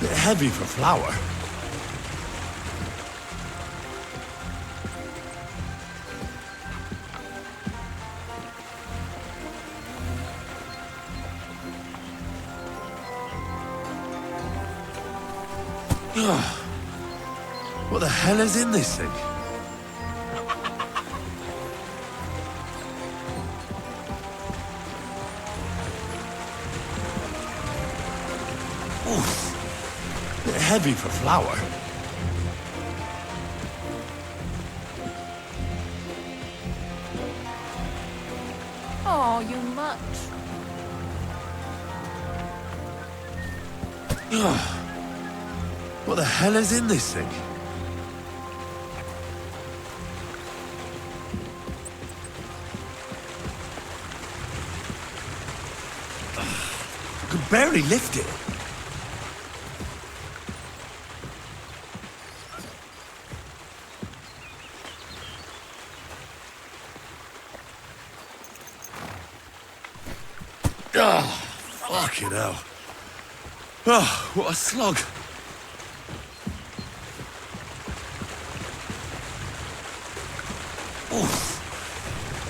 Bit heavy for flour. What the hell is in this thing? Oof. Bit heavy for flour. Oh, you much. What the hell is in this thing? I could barely lift it. Fucking hell. Oh, what a slog. Oof.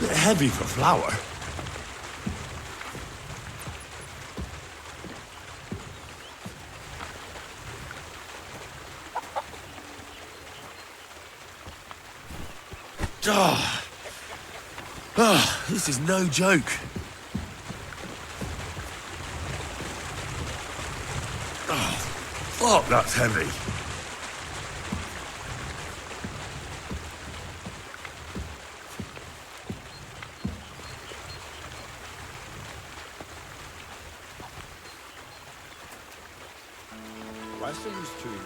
Bit heavy for flour. This is no joke. Fuck, that's heavy. Blessings to you.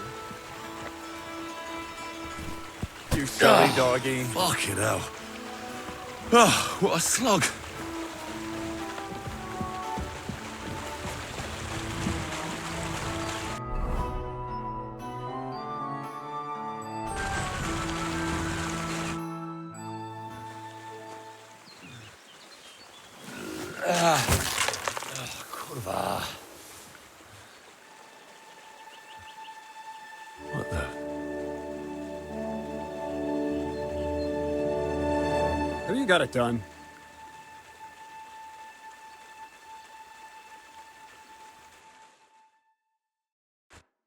You silly doggy. Fucking hell. Oh, what a slog. Kurwa. What the? Have you got it done?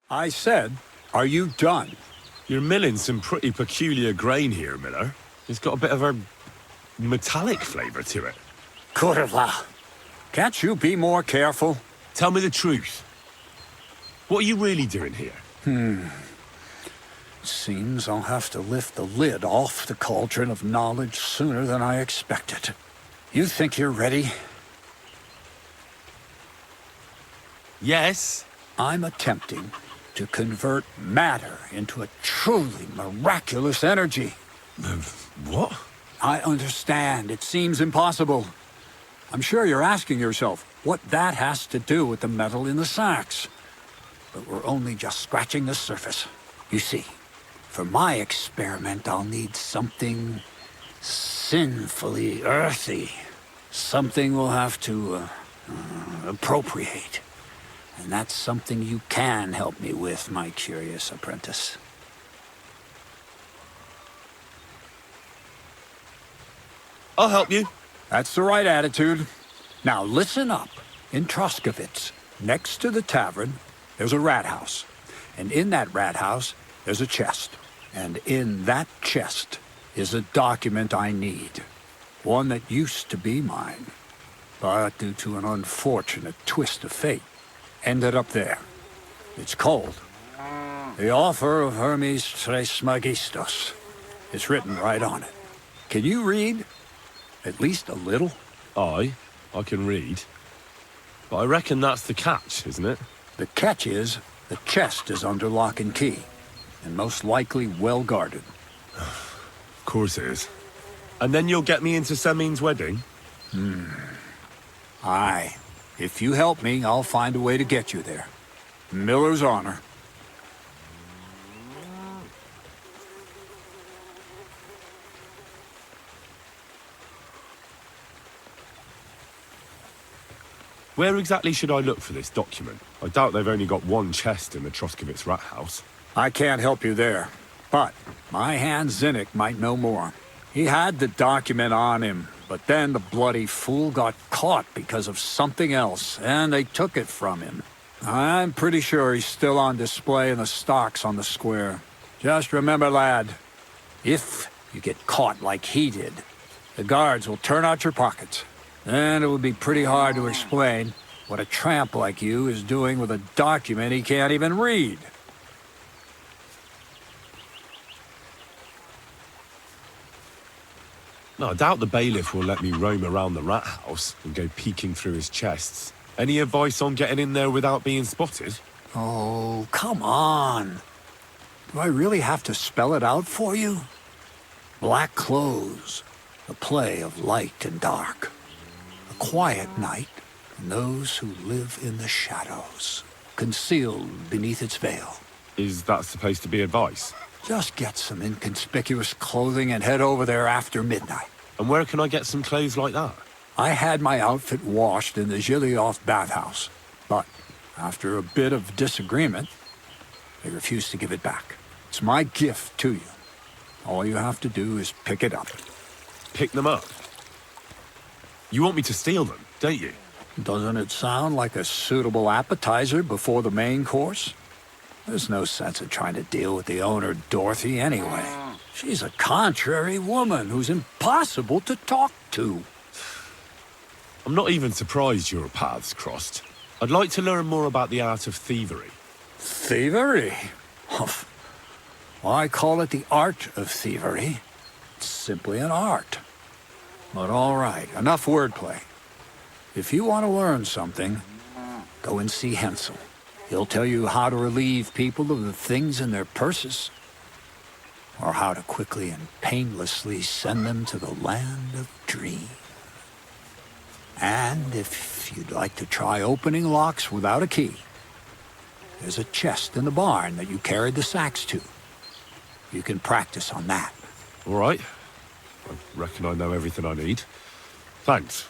I said, are you done? You're milling some pretty peculiar grain here, Miller. It's got a bit of a metallic flavor to it. Kurwa. Can't you be more careful? Tell me the truth. What are you really doing here? Seems I'll have to lift the lid off the cauldron of knowledge sooner than I expected. You think you're ready? Yes. I'm attempting to convert matter into a truly miraculous energy. What? I understand. It seems impossible. I'm sure you're asking yourself what that has to do with the metal in the sacks. But we're only just scratching the surface. You see, for my experiment, I'll need something sinfully earthy. Something we'll have to appropriate. And that's something you can help me with, my curious apprentice. I'll help you. That's the right attitude. Now listen up. In Troskovitz, next to the tavern, there's a rat house. And in that rat house, there's a chest. And in that chest is a document I need. One that used to be mine. But due to an unfortunate twist of fate, ended up there. It's called The Offer of Hermes Trismegistos. It's written right on it. Can you read? At least a little? I can read. But I reckon that's the catch, isn't it? The catch is, the chest is under lock and key, and most likely well guarded. Of course it is. And then you'll get me into Semin's wedding? Aye. If you help me, I'll find a way to get you there. Miller's honor. Where exactly should I look for this document? I doubt they've only got one chest in the Troskovitz rat house. I can't help you there, but my hand Zinnik might know more. He had the document on him, but then the bloody fool got caught because of something else, and they took it from him. I'm pretty sure he's still on display in the stocks on the square. Just remember, lad, if you get caught like he did, the guards will turn out your pockets. And it would be pretty hard to explain what a tramp like you is doing with a document he can't even read. No, I doubt the bailiff will let me roam around the rat house and go peeking through his chests. Any advice on getting in there without being spotted? Oh, come on. Do I really have to spell it out for you? Black clothes, the play of light and dark. A quiet night, and those who live in the shadows, concealed beneath its veil. Is that supposed to be advice? Just get some inconspicuous clothing and head over there after midnight. And where can I get some clothes like that? I had my outfit washed in the Zhilyoff bathhouse, but after a bit of disagreement, they refused to give it back. It's my gift to you. All you have to do is pick it up. Pick them up? You want me to steal them, don't you? Doesn't it sound like a suitable appetizer before the main course? There's no sense in trying to deal with the owner, Dorothy, anyway. She's a contrary woman who's impossible to talk to. I'm not even surprised your paths crossed. I'd like to learn more about the art of thievery. Thievery? Well, I call it the art of thievery. It's simply an art. But all right, enough wordplay. If you want to learn something, go and see Hensel. He'll tell you how to relieve people of the things in their purses, or how to quickly and painlessly send them to the land of dreams. And if you'd like to try opening locks without a key, there's a chest in the barn that you carried the sacks to. You can practice on that. All right. I reckon I know everything I need. Thanks.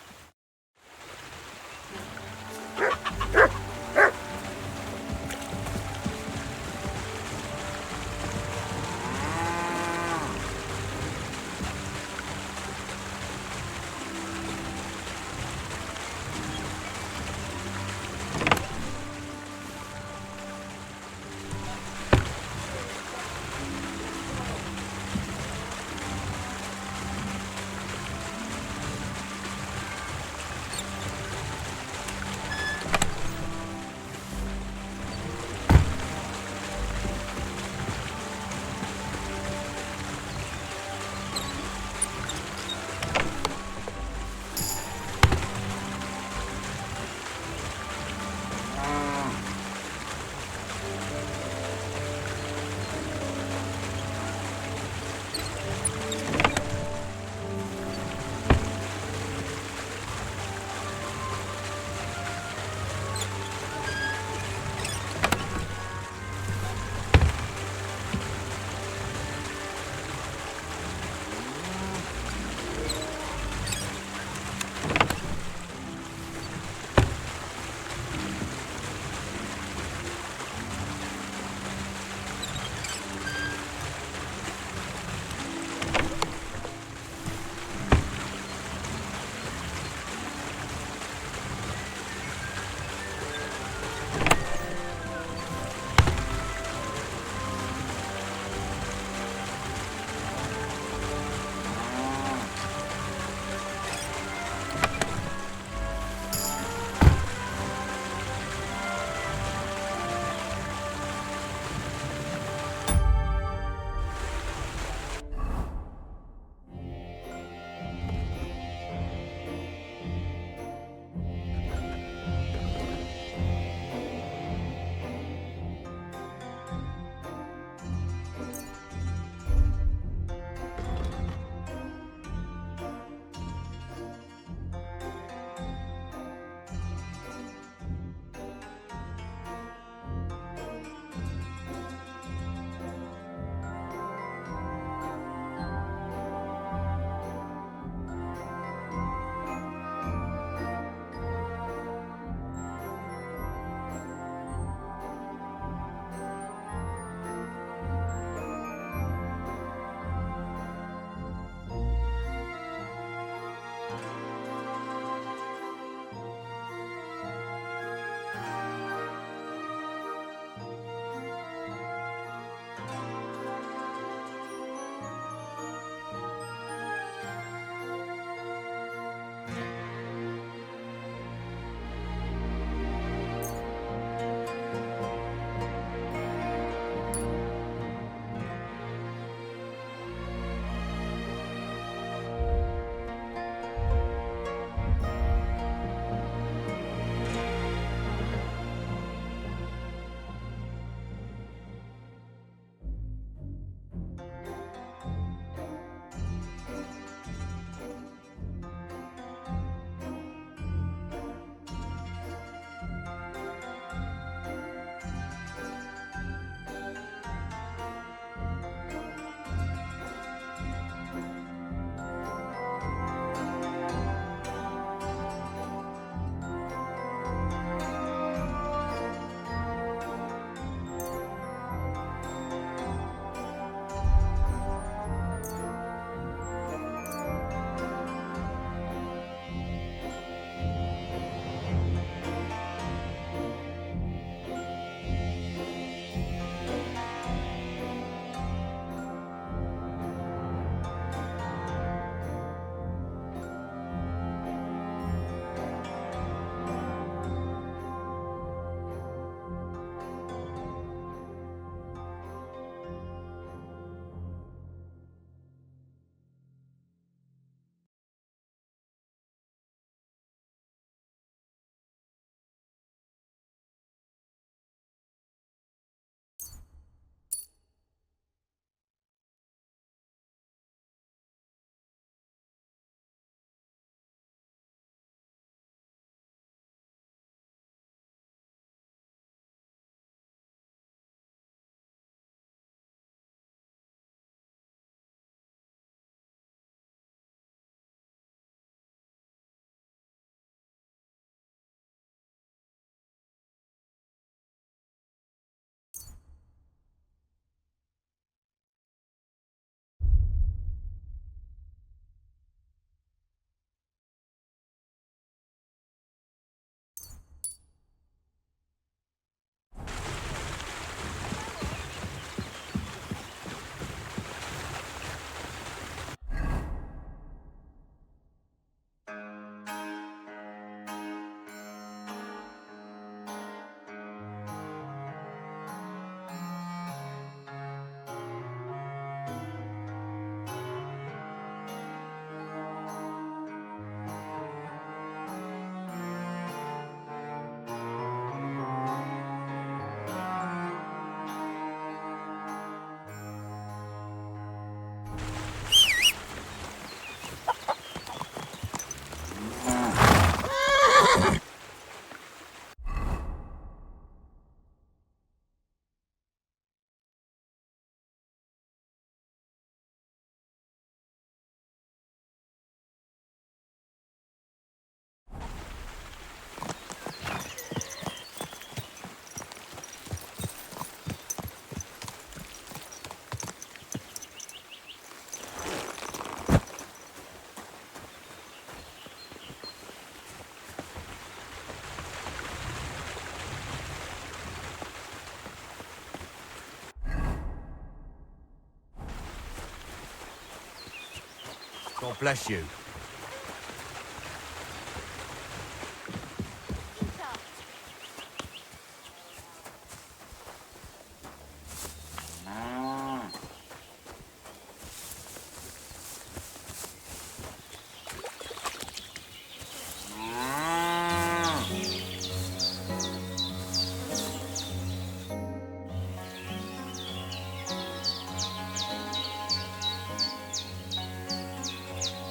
God bless you.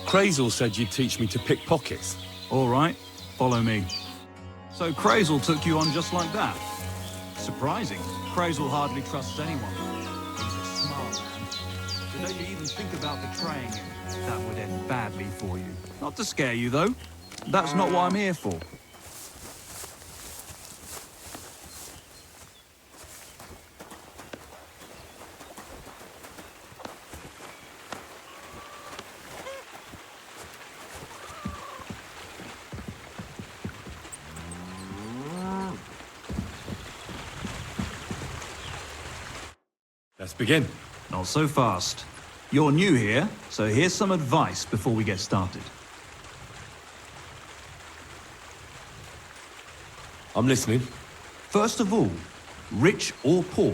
Crazel said you'd teach me to pick pockets. All right, follow me. So Crazel took you on just like that? Surprising. Crazel hardly trusts anyone. He's a smart man. So don't you even think about betraying him. That would end badly for you. Not to scare you, though. That's not what I'm here for. Let's begin. Not so fast. You're new here, so here's some advice before we get started. I'm listening. First of all, rich or poor,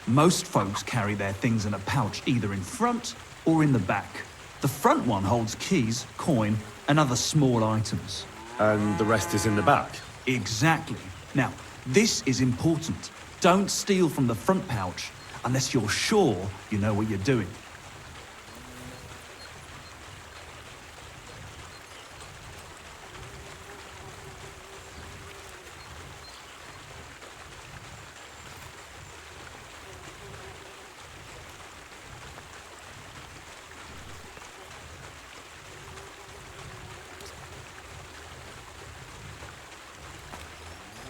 most folks carry their things in a pouch either in front or in the back. The front one holds keys, coin, and other small items. And the rest is in the back. Exactly. Now, this is important. Don't steal from the front pouch unless you're sure you know what you're doing.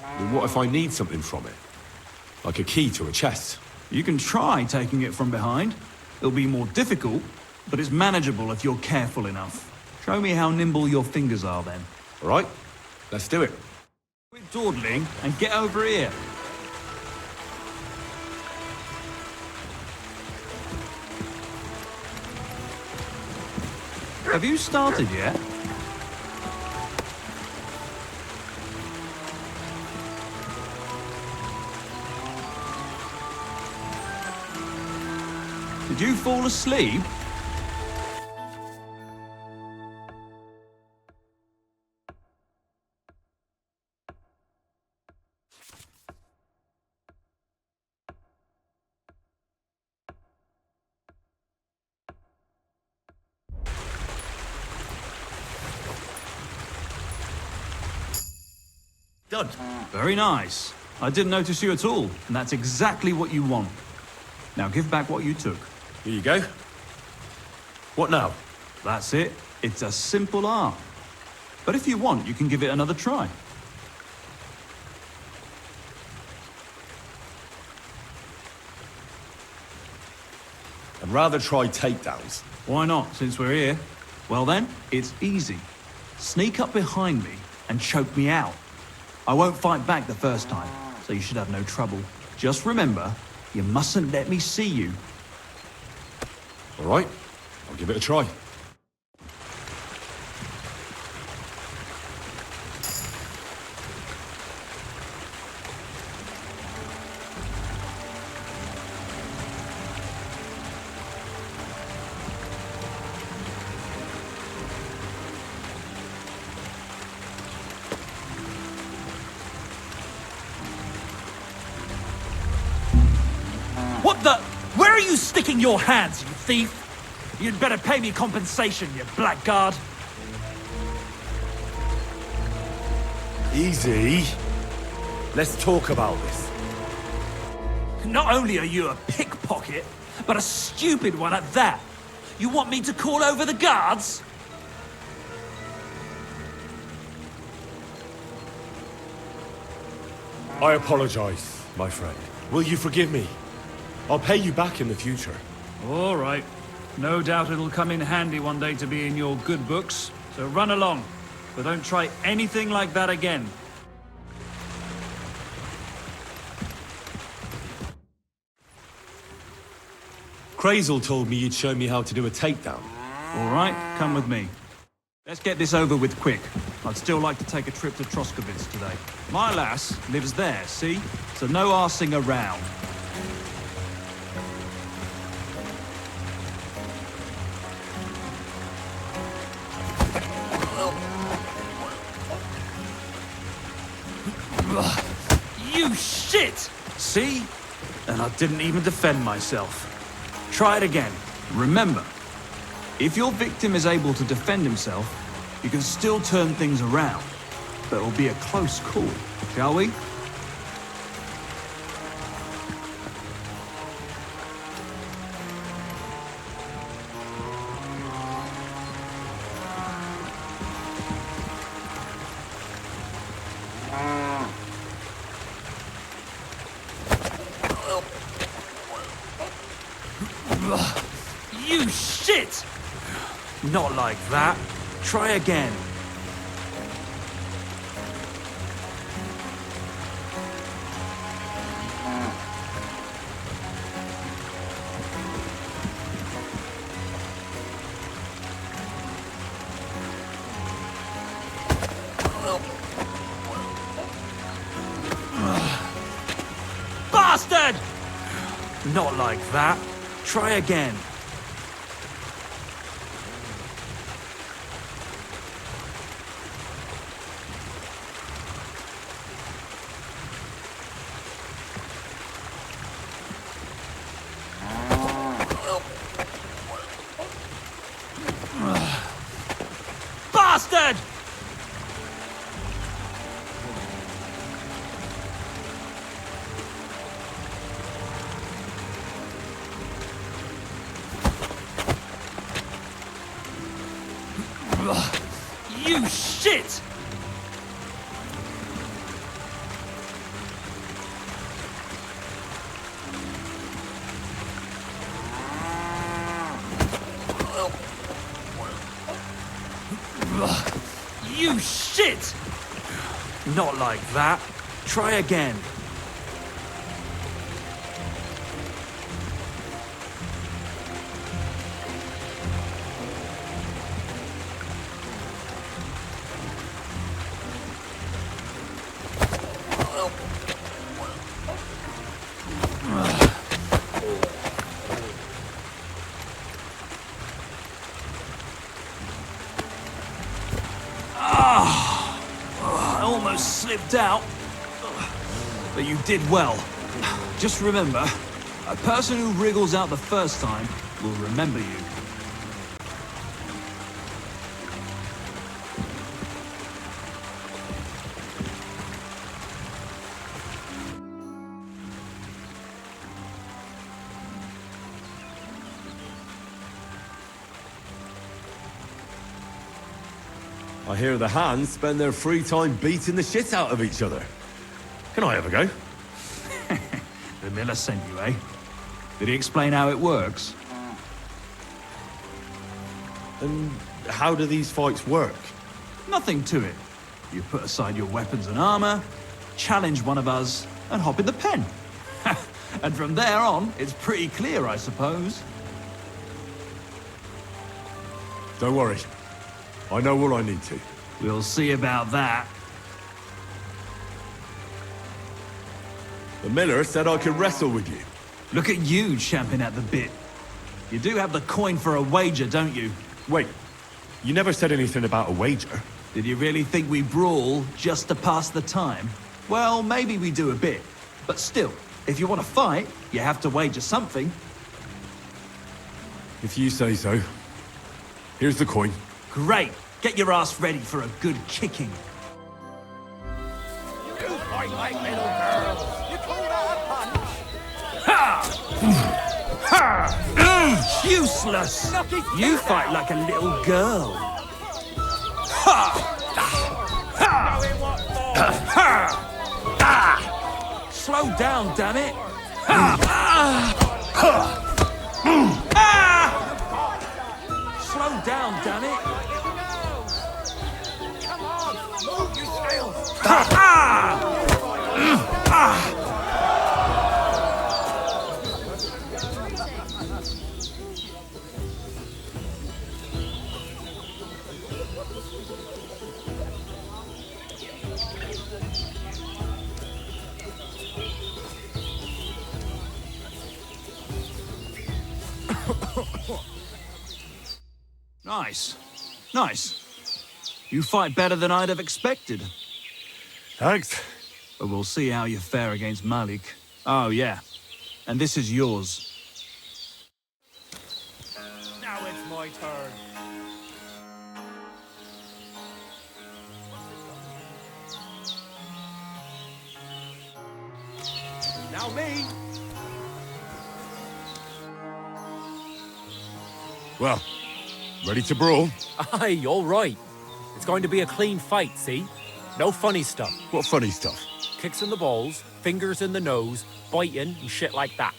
Well, what if I need something from it? Like a key to a chest? You can try taking it from behind. It'll be more difficult, but it's manageable if you're careful enough. Show me how nimble your fingers are then. All right, let's do it. Quit dawdling and get over here. Have you started yet? Did you fall asleep? Done. Very nice. I didn't notice you at all, and that's exactly what you want. Now give back what you took. Here you go. What now? That's it. It's a simple art. But if you want, you can give it another try. I'd rather try takedowns. Why not, since we're here? Well then, it's easy. Sneak up behind me and choke me out. I won't fight back the first time, so you should have no trouble. Just remember, you mustn't let me see you. All right, I'll give it a try. What the? Where are you sticking your hands, you thief? You'd better pay me compensation, you blackguard. Easy. Let's talk about this. Not only are you a pickpocket, but a stupid one at that. You want me to call over the guards? I apologize, my friend. Will you forgive me? I'll pay you back in the future. All right. No doubt it'll come in handy one day to be in your good books. So run along. But don't try anything like that again. Crazel told me you'd show me how to do a takedown. All right, come with me. Let's get this over with quick. I'd still like to take a trip to Troskowitz today. My lass lives there, see? So no arsing around. You shit! See? And I didn't even defend myself. Try it again. Remember, if your victim is able to defend himself, you can still turn things around. But it'll be a close call, shall we? You shit! Not like that. Try again. Bastard! Not like that. Try again. Bastard! You shit! You shit! Not like that. Try again. I almost slipped out. But you did well. Just remember, a person who wriggles out the first time will remember you. I hear the hands spend their free time beating the shit out of each other. Can I have a go? The miller sent you, eh? Did he explain how it works? And how do these fights work? Nothing to it. You put aside your weapons and armor, challenge one of us, and hop in the pen. And from there on, it's pretty clear, I suppose. Don't worry. I know all I need to. We'll see about that. The miller said I could wrestle with you. Look at you champing at the bit. You do have the coin for a wager, don't you? Wait, you never said anything about a wager. Did you really think we brawl just to pass the time? Well, maybe we do a bit. But still, if you want to fight, you have to wager something. If you say so. Here's the coin. Great. Get your ass ready for a good kicking. You fight like little girls. You call that a punch? Ha! Ha! Useless! You fight like a little girl. Ha! Ha! Ha! Ah! Slow down, damn it! Ha! Ah! Ah! Slow down, damn it! Come on, move, you scales. Ha! Ah! Ah! Nice. Nice. You fight better than I'd have expected. Thanks. But we'll see how you fare against Malik. Oh, yeah. And this is yours. Now it's my turn. Now me. Well, ready to brawl? Aye, all right. It's going to be a clean fight, see? No funny stuff. What funny stuff? Kicks in the balls, fingers in the nose, biting and shit like that.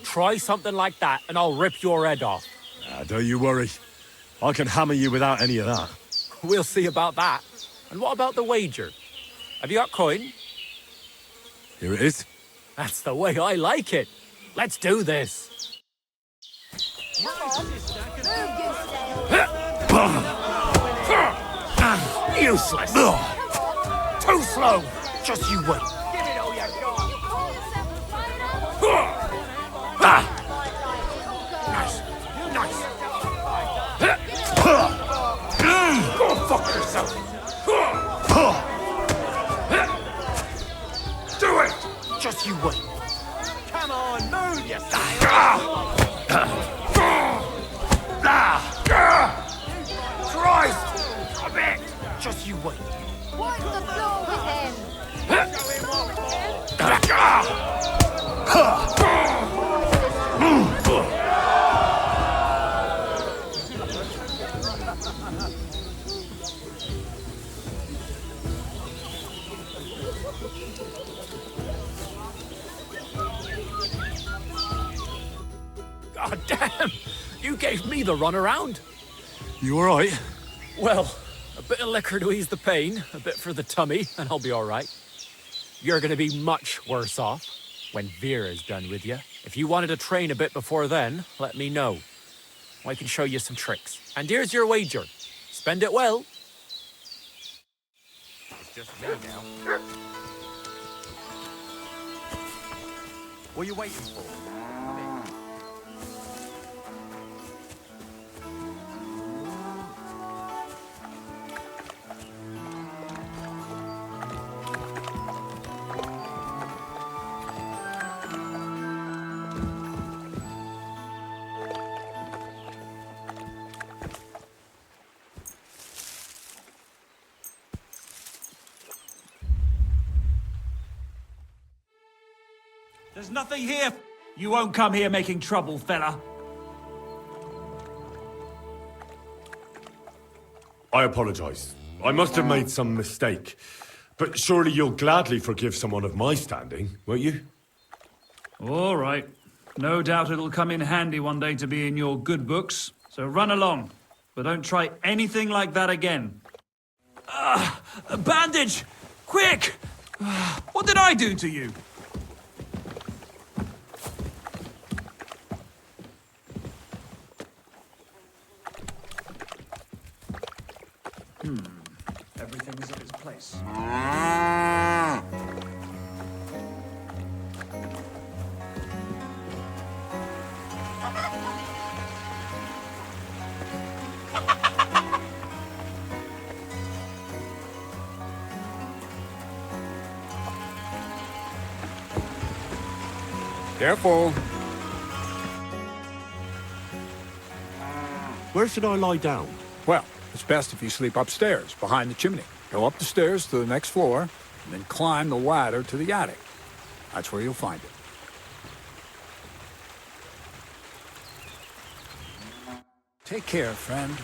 Try something like that and I'll rip your head off. Don't you worry. I can hammer you without any of that. We'll see about that. And what about the wager? Have you got coin? Here it is. That's the way I like it. Let's do this. Useless. Too slow. Just you wait. Give it all you got. Nice. Nice. Go fuck yourself. Do it. Just you wait. Come on, move yourself. Christ! A bit. Just you wait. Wipe the floor with him. God damn! You gave me the runaround. You all right? Well, a bit of liquor to ease the pain, a bit for the tummy, and I'll be all right. You're going to be much worse off when Vera's done with you. If you wanted to train a bit before then, let me know. I can show you some tricks. And here's your wager. Spend it well. It's just me now. What are you waiting for? Come in. There's nothing here. You won't come here making trouble, fella. I apologize. I must have made some mistake. But surely you'll gladly forgive someone of my standing, won't you? All right. No doubt it'll come in handy one day to be in your good books. So run along. But don't try anything like that again. A bandage! Quick! What did I do to you? Everything's at its place. Careful. Where should I lie down? Well, it's best if you sleep upstairs, behind the chimney. Go up the stairs to the next floor, and then climb the ladder to the attic. That's where you'll find it. Take care, friend.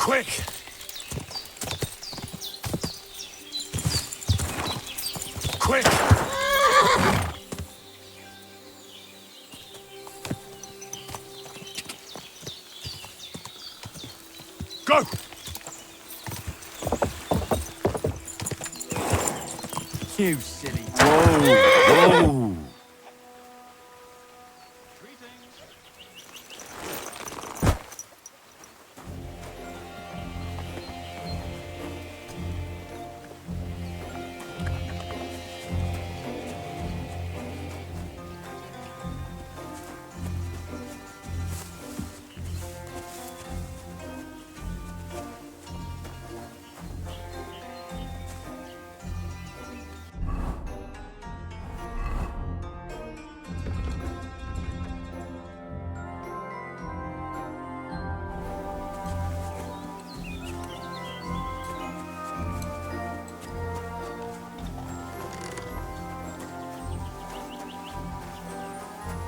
Quick! Quick! Go! You silly. Whoa!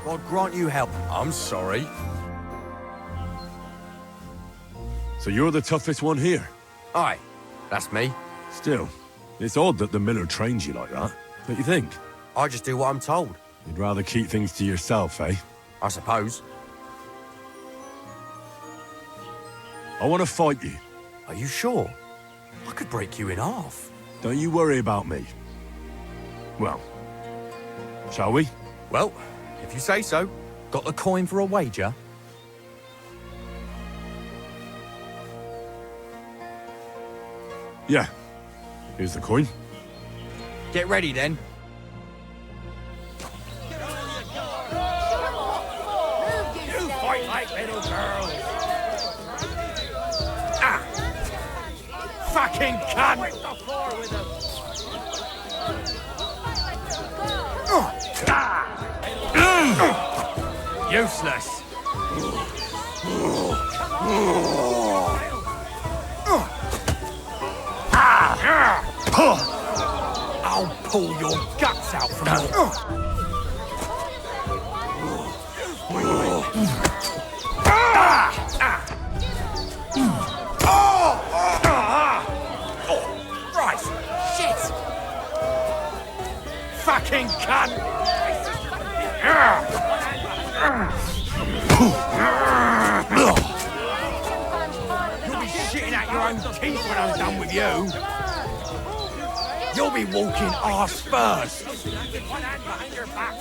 God grant you help. I'm sorry. So you're the toughest one here? Aye, that's me. Still, it's odd that the miller trains you like that. Don't you think? I just do what I'm told, You'd rather keep things to yourself, eh? I suppose. I want to fight you. Are you sure? I could break you in half. Don't you worry about me. Well, shall we? Well, if you say so. Got the coin for a wager? Yeah. Here's the coin. Get ready then. You Fight like little girls. Fucking cunt! Wipe the floor with them. Useless. I'll pull your guts out from you. Right, shit! Fucking cunt! You'll be shitting at your own teeth when I'm done with you. You'll be walking arse first. One hand behind your back.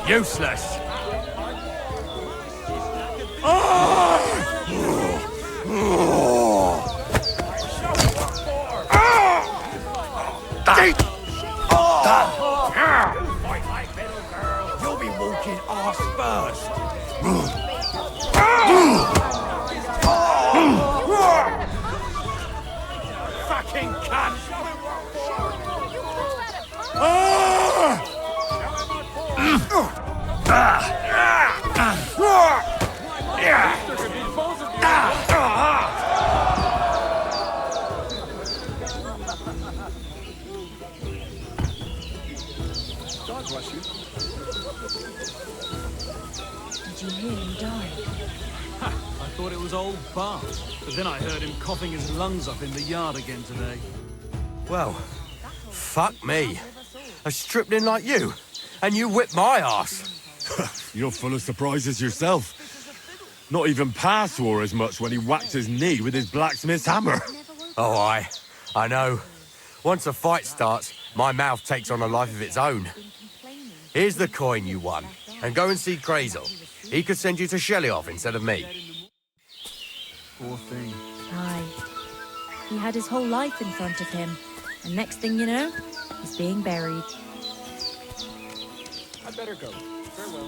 Useless. You'll be walking arse first. Fucking cunt. Did you hear him die? I thought it was old Bart, but then I heard him coughing his lungs up in the yard again today. Well, fuck me. I stripped in like you, and you whipped my ass. You're full of surprises yourself. Not even Pa swore as much when he whacked his knee with his blacksmith's hammer. Oh, I know. Once a fight starts, my mouth takes on a life of its own. Here's the coin you won, and go and see Crazel. He could send you to Shelly-off instead of me. Poor thing. Aye. He had his whole life in front of him, and next thing you know, he's being buried. I'd better go. Farewell.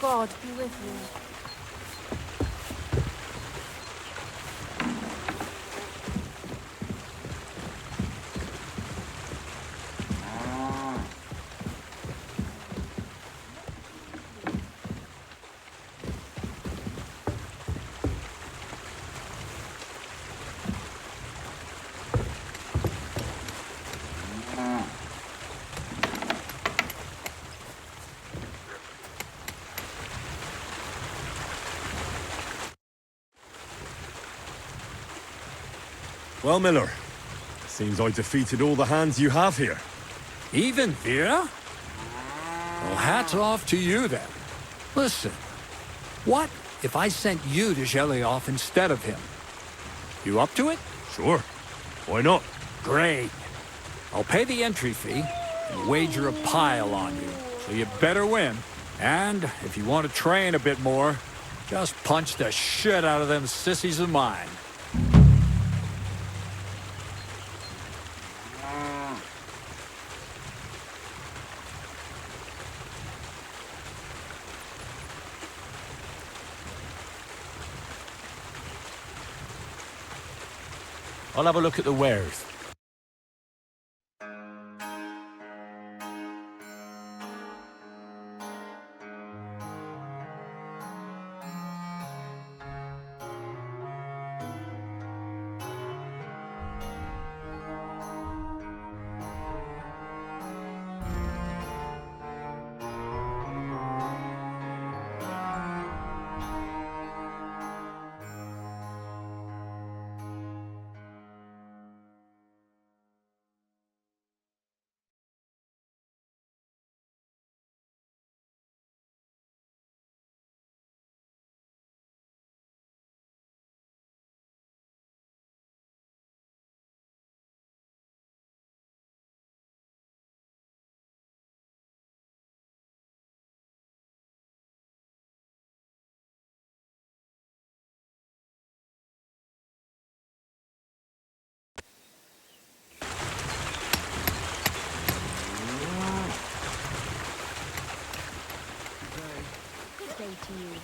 God be with you. Well, Miller, seems I defeated all the hands you have here. Even Vera? Well, hats off to you then. Listen, what if I sent you to Shelioff instead of him? You up to it? Sure. Why not? Great. I'll pay the entry fee and wager a pile on you, so you better win. And if you want to train a bit more, just punch the shit out of them sissies of mine. I'll have a look at the wares. Good day to you.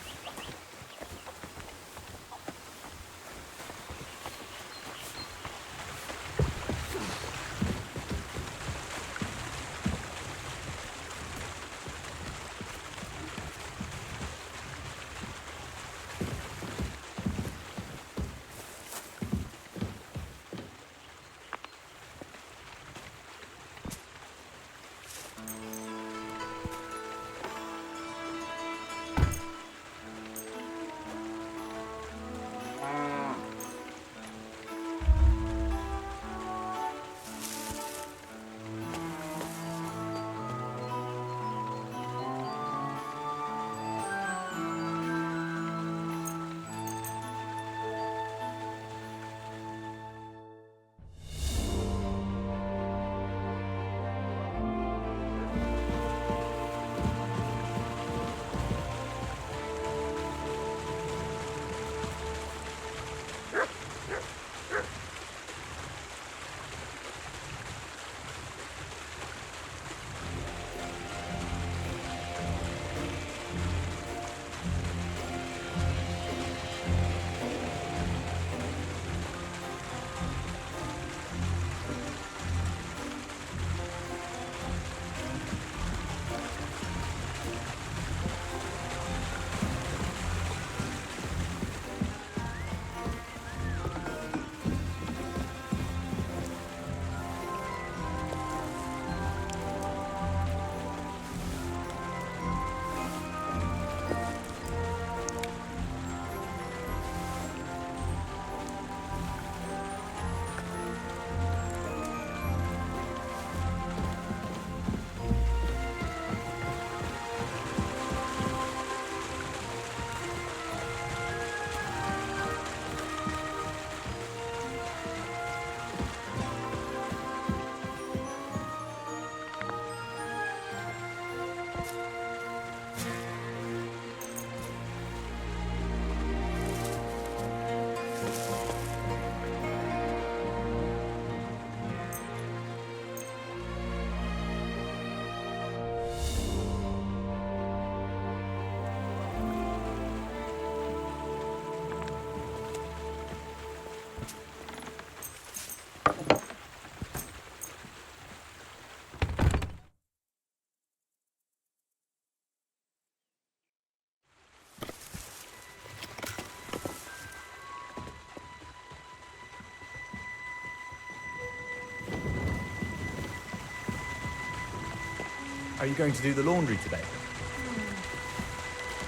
Are you going to do the laundry today?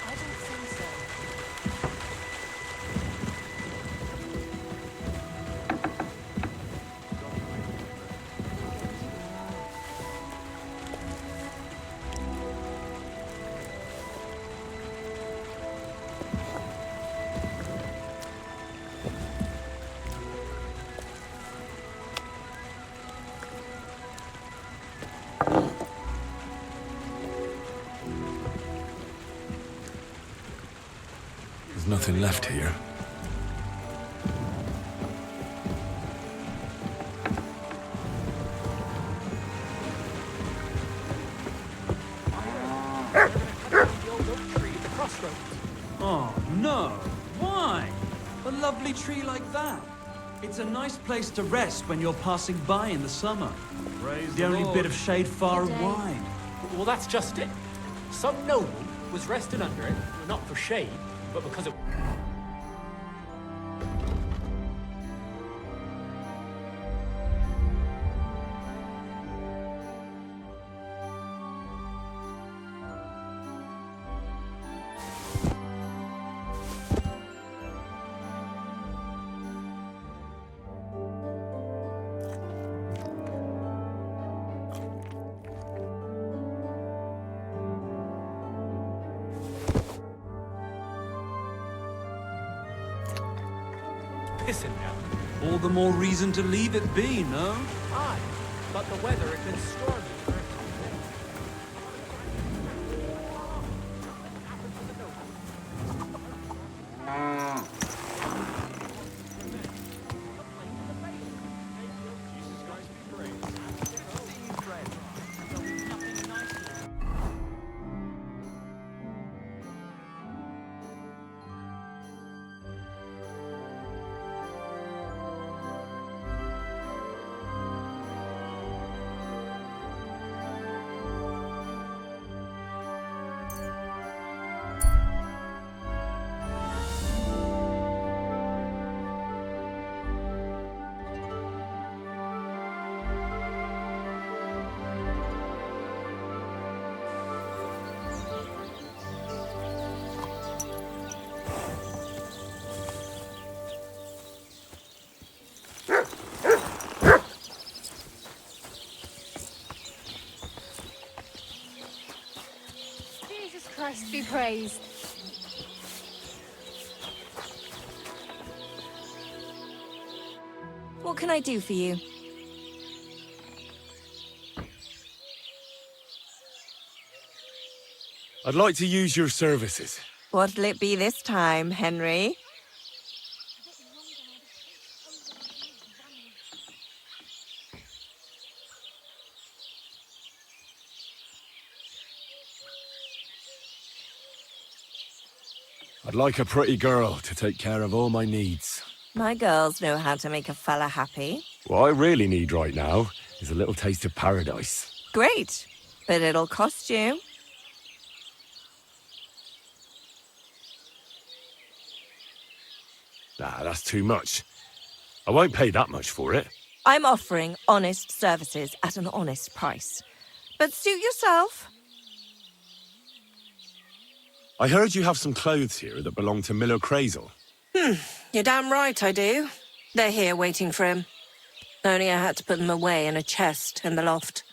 I don't think so. There's nothing left here. Oh, no. Why? A lovely tree like that. It's a nice place to rest when you're passing by in the summer. The only bit of shade far and wide. Well, that's just it. Some noble was resting under it, not for shade, but because it... pissing down. All the more reason to leave it be, no? Aye, but the weather had been stormy for a time. Jesus Christ be praised. What can I do for you? I'd like to use your services. What'll it be this time, Henry? I'd like a pretty girl to take care of all my needs. My girls know how to make a fella happy. What I really need right now is a little taste of paradise. Great, but it'll cost you. Nah, that's too much. I won't pay that much for it. I'm offering honest services at an honest price. But suit yourself. I heard you have some clothes here that belong to Miller Crazel. You're damn right I do. They're here waiting for him. Only I had to put them away in a chest in the loft.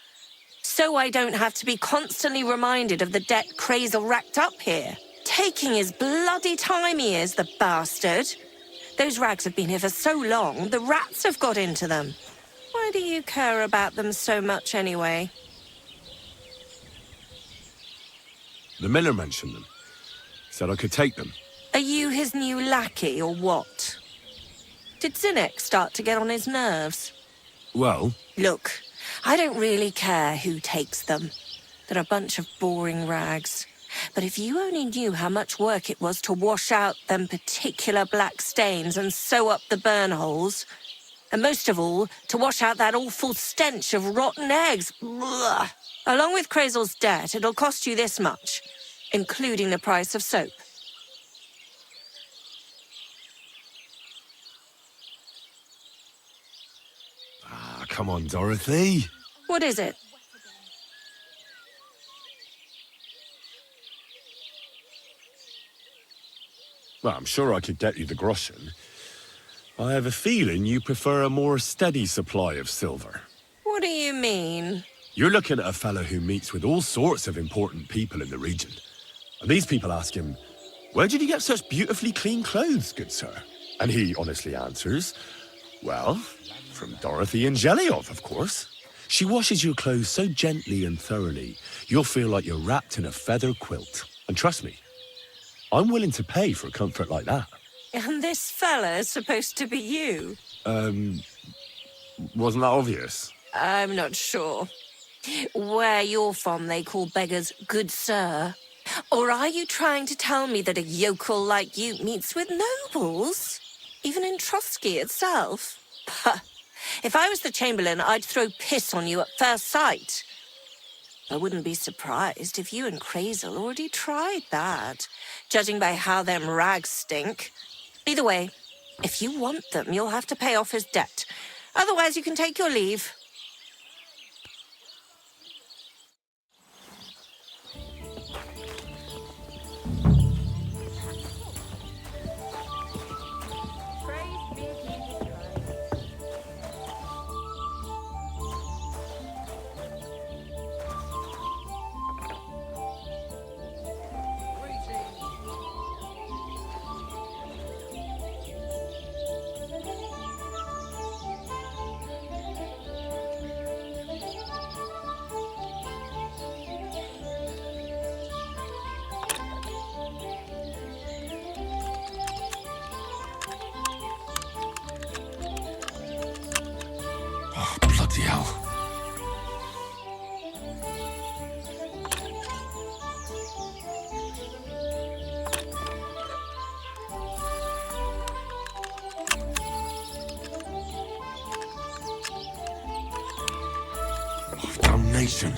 So I don't have to be constantly reminded of the debt Crazel racked up here. Taking his bloody time he is, the bastard. Those rags have been here for so long, the rats have got into them. Why do you care about them so much anyway? The miller mentioned them. Said I could take them. Are you his new lackey or what? Did Zinnek start to get on his nerves? Well, Look, I don't really care who takes them. They're a bunch of boring rags. But if you only knew how much work it was to wash out them particular black stains and sew up the burn holes, and most of all, to wash out that awful stench of rotten eggs, blah. Along with Crazel's debt, it'll cost you this much, including the price of soap. come on, Dorothy. What is it? Well, I'm sure I could get you the groschen. I have a feeling you prefer a more steady supply of silver. What do you mean? You're looking at a fellow who meets with all sorts of important people in the region. And these people ask him, "Where did you get such beautifully clean clothes, good sir?" And he honestly answers, "Well, from Dorothy and Jeliov, of course. She washes your clothes so gently and thoroughly, you'll feel like you're wrapped in a feather quilt. And trust me, I'm willing to pay for comfort like that." And this fella's supposed to be you? Wasn't that obvious? I'm not sure. Where you're from, they call beggars good sir. Or are you trying to tell me that a yokel like you meets with nobles? Even in Trotsky itself? Puh. If I was the Chamberlain, I'd throw piss on you at first sight. I wouldn't be surprised if you and Crazel already tried that, judging by how them rags stink. Either way, if you want them, you'll have to pay off his debt. Otherwise, you can take your leave. Bloody hell. Oh, damnation.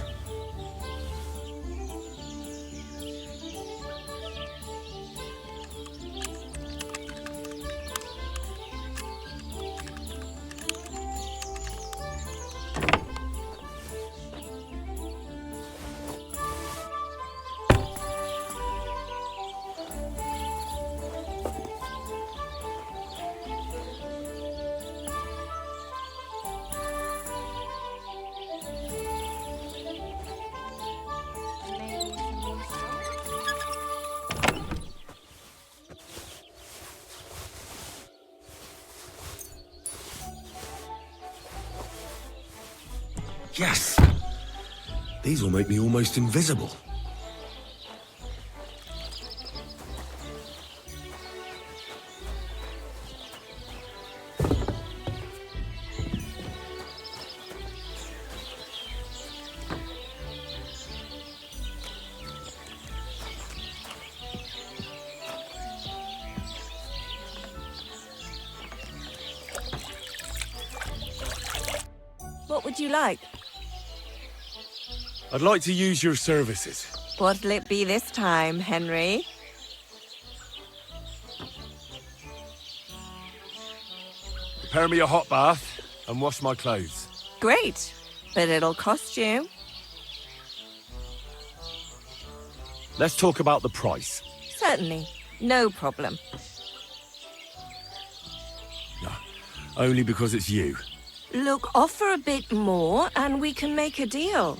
Yes! These will make me almost invisible. What would you like? I'd like to use your services. What'll it be this time, Henry? Prepare me a hot bath and wash my clothes. Great, but it'll cost you. Let's talk about the price. Certainly, no problem. No, only because it's you. Look, offer a bit more and we can make a deal.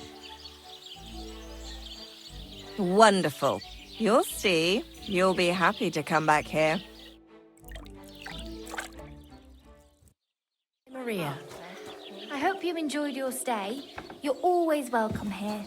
Wonderful. You'll see. You'll be happy to come back here. Maria, I hope you enjoyed your stay. You're always welcome here.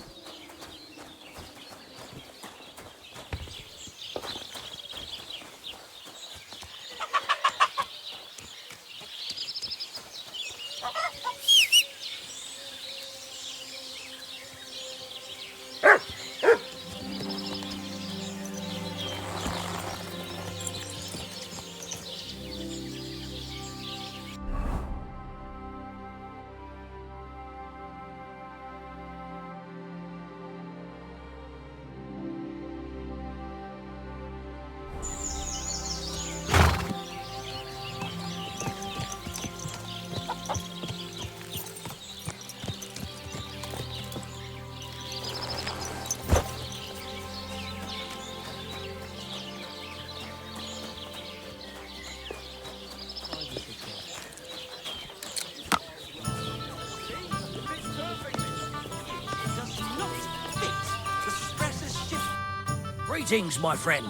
Greetings, my friend.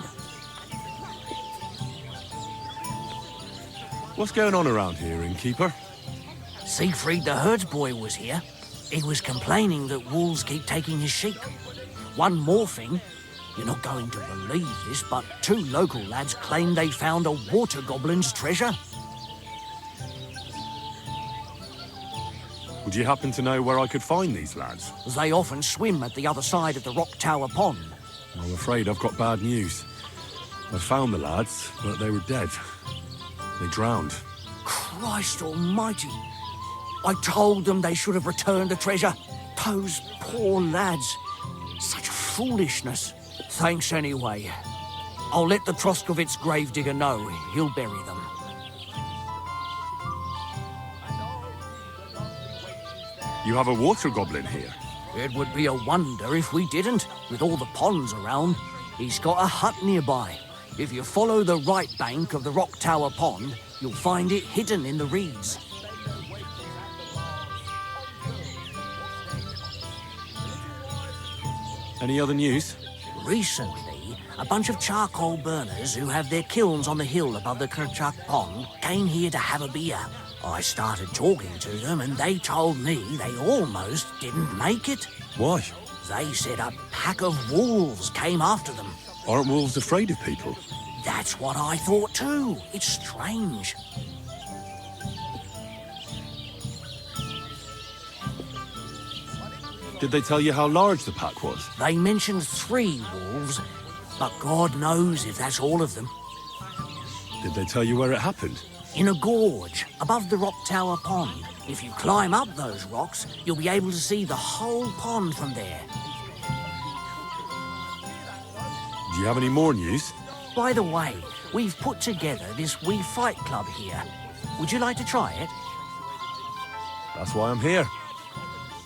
What's going on around here, innkeeper? Siegfried the herdsboy was here. He was complaining that wolves keep taking his sheep. One more thing, you're not going to believe this, but 2 local lads claim they found a water goblin's treasure. Would you happen to know where I could find these lads? They often swim at the other side of the Rock Tower Pond. I'm afraid I've got bad news. I found the lads, but they were dead. They drowned. Christ almighty! I told them they should have returned the treasure. Those poor lads. Such foolishness. Thanks anyway. I'll let the Troskovitz gravedigger know. He'll bury them. You have a water goblin here? It would be a wonder if we didn't. With all the ponds around, he's got a hut nearby. If you follow the right bank of the Rock Tower Pond, you'll find it hidden in the reeds. Any other news? Recently, a bunch of charcoal burners who have their kilns on the hill above the Kerchak Pond came here to have a beer. I started talking to them and they told me they almost didn't make it. Why? They said a pack of wolves came after them. Aren't wolves afraid of people? That's what I thought too. It's strange. Did they tell you how large the pack was? They mentioned 3 wolves, but God knows if that's all of them. Did they tell you where it happened? In a gorge, above the Rock Tower Pond. If you climb up those rocks, you'll be able to see the whole pond from there. Do you have any more news? By the way, we've put together this wee fight club here. Would you like to try it? That's why I'm here.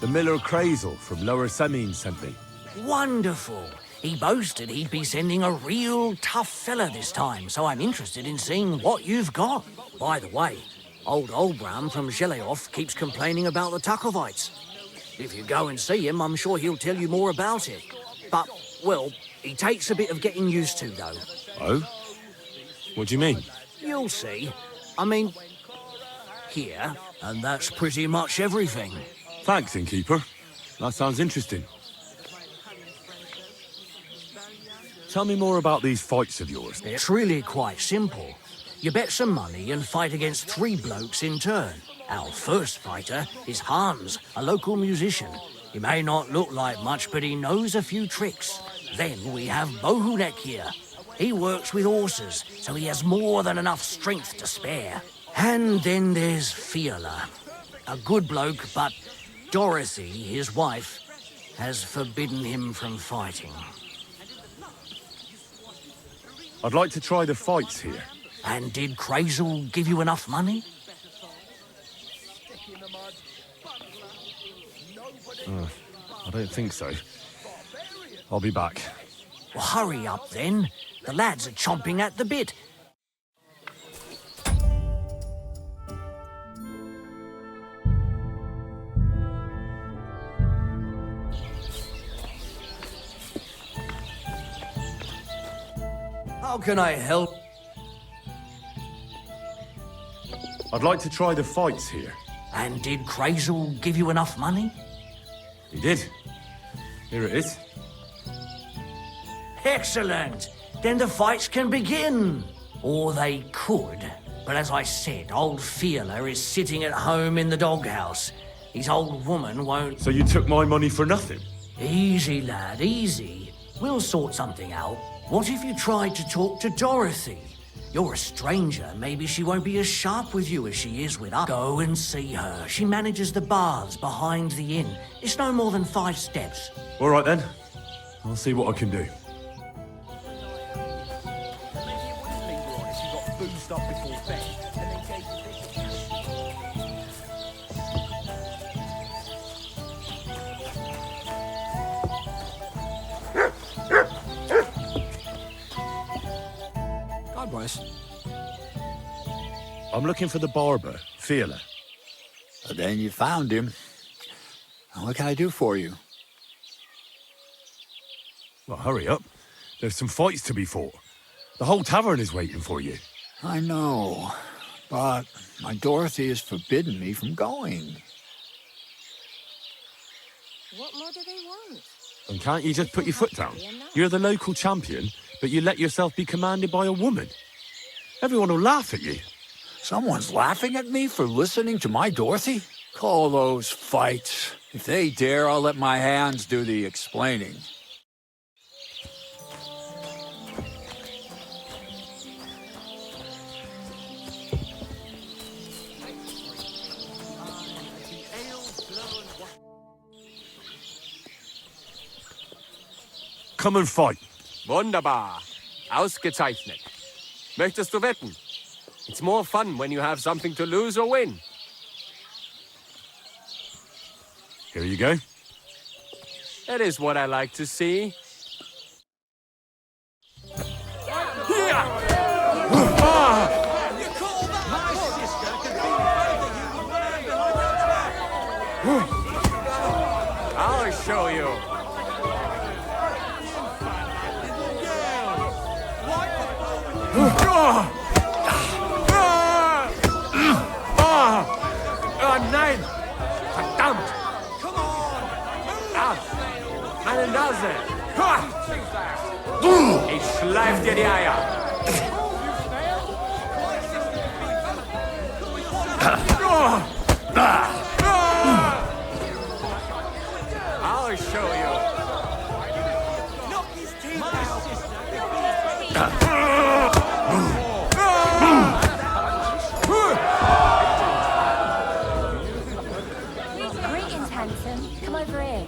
The Miller Crazel from Lower Semine sent me. Wonderful. He boasted he'd be sending a real tough fella this time, so I'm interested in seeing what you've got. By the way, old Olbram from Zheleov keeps complaining about the Takovites. If you go and see him, I'm sure he'll tell you more about it. But, well, he takes a bit of getting used to, though. Oh? What do you mean? You'll see. I mean, here, and that's pretty much everything. Thanks, innkeeper. That sounds interesting. Tell me more about these fights of yours. It's really quite simple. You bet some money and fight against 3 blokes in turn. Our first fighter is Hans, a local musician. He may not look like much, but he knows a few tricks. Then we have Bohunek here. He works with horses, so he has more than enough strength to spare. And then there's Fiala. A good bloke, but Dorothy, his wife, has forbidden him from fighting. I'd like to try the fights here. And did Crazel give you enough money? I don't think so. I'll be back. Well, hurry up then. The lads are chomping at the bit. How can I help? I'd like to try the fights here. And did Crazel give you enough money? He did. Here it is. Excellent! Then the fights can begin. Or they could. But as I said, old Fiala is sitting at home in the doghouse. His old woman won't... So you took my money for nothing? Easy, lad, easy. We'll sort something out. What if you tried to talk to Dorothy? You're a stranger. Maybe she won't be as sharp with you as she is with us. Go and see her. She manages the baths behind the inn. It's no more than 5 steps. All right, then. I'll see what I can do. God bless. I'm looking for the barber, Fiala. Then you found him. What can I do for you? Well, hurry up. There's some fights to be fought. The whole tavern is waiting for you. I know, but my Dorothy has forbidden me from going. What more do they want? And can't you just put your foot down? You're the local champion, but you let yourself be commanded by a woman. Everyone will laugh at you. Someone's laughing at me for listening to my Dorothy? Call those fights. If they dare, I'll let my hands do the explaining. Come and fight. Wunderbar. Ausgezeichnet. Möchtest du wetten? It's more fun when you have something to lose or win. Here you go. That is what I like to see. I'll show you. Oh nein! Verdammt! Meine Nase! Ich schleif dir die Eier! I'll show you! Knock his teeth Greetings, handsome. Come over here.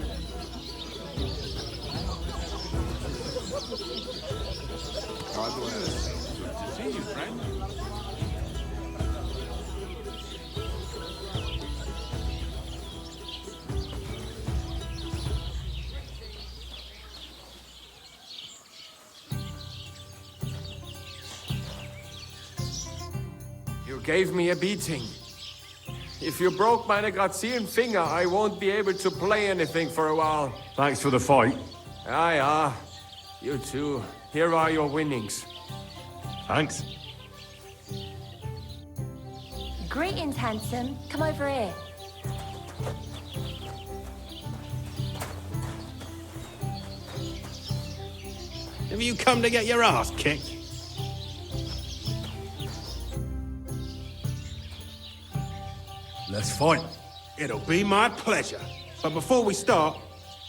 You gave me a beating. If you broke my Grazian finger, I won't be able to play anything for a while. Thanks for the fight. Ah. You too. Here are your winnings. Thanks. Greetings, handsome. Come over here. Have you come to get your ass kicked? Let's fight. It'll be my pleasure. But before we start,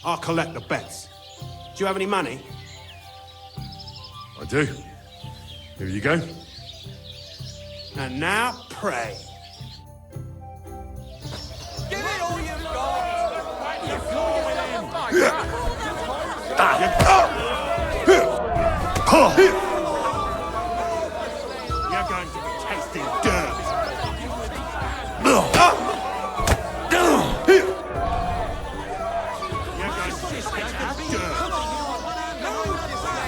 I'll collect the bets. Do you have any money? I do. Here you go. And now, pray. Give it all you've got! You're You're going to be tasting dirt.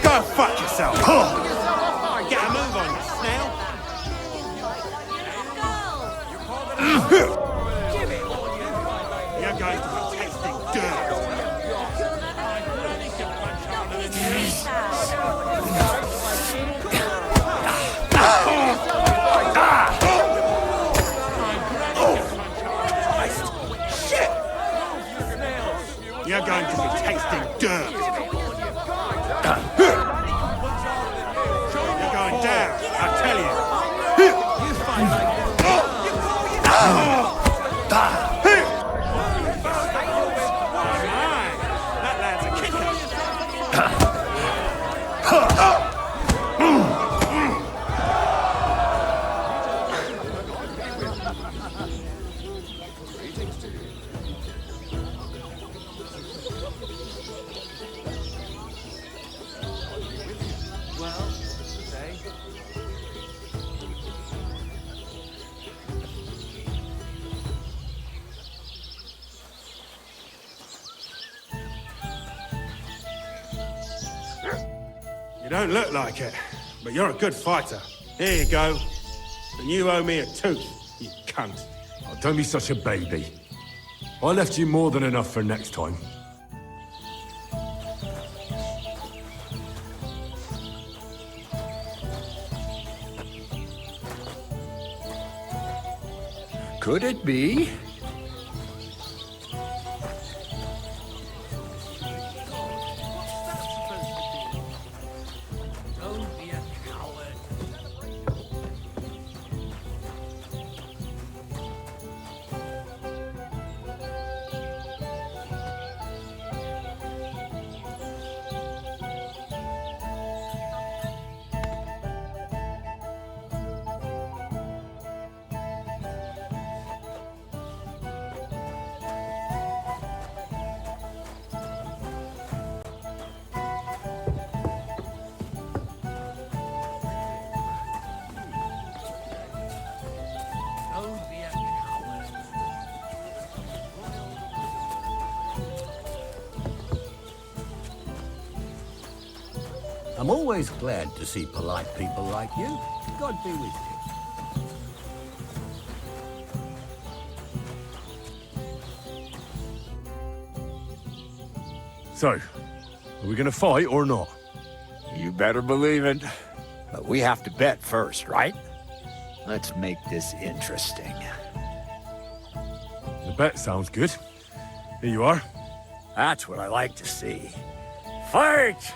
Go fuck yourself! Get a move on, you snail! You're going to be tasting dirt! Shit! You're going to be tasting dirt! You're going down, I tell you. You fight like that lad's a kicker. You don't look like it, but you're a good fighter. Here you go. And you owe me a tooth, you cunt. Oh, don't be such a baby. I left you more than enough for next time. Could it be? Don't be a coward. Don't be a coward. I'm always glad to see polite people like you. God be with you. So, are we gonna fight or not? You better believe it. But we have to bet first, right? Let's make this interesting. The bet sounds good. Here you are. That's what I like to see. Fight!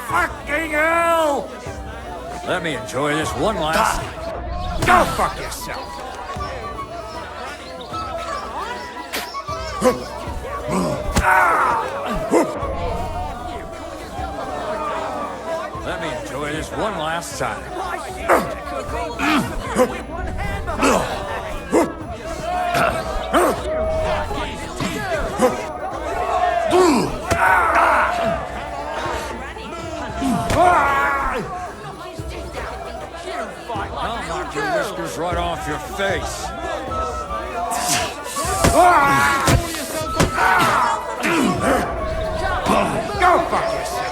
Fucking hell! Let me enjoy this one last. Go fuck yourself! Let me enjoy this one last time. I'll knock your whiskers right off your face. Go fuck yourself.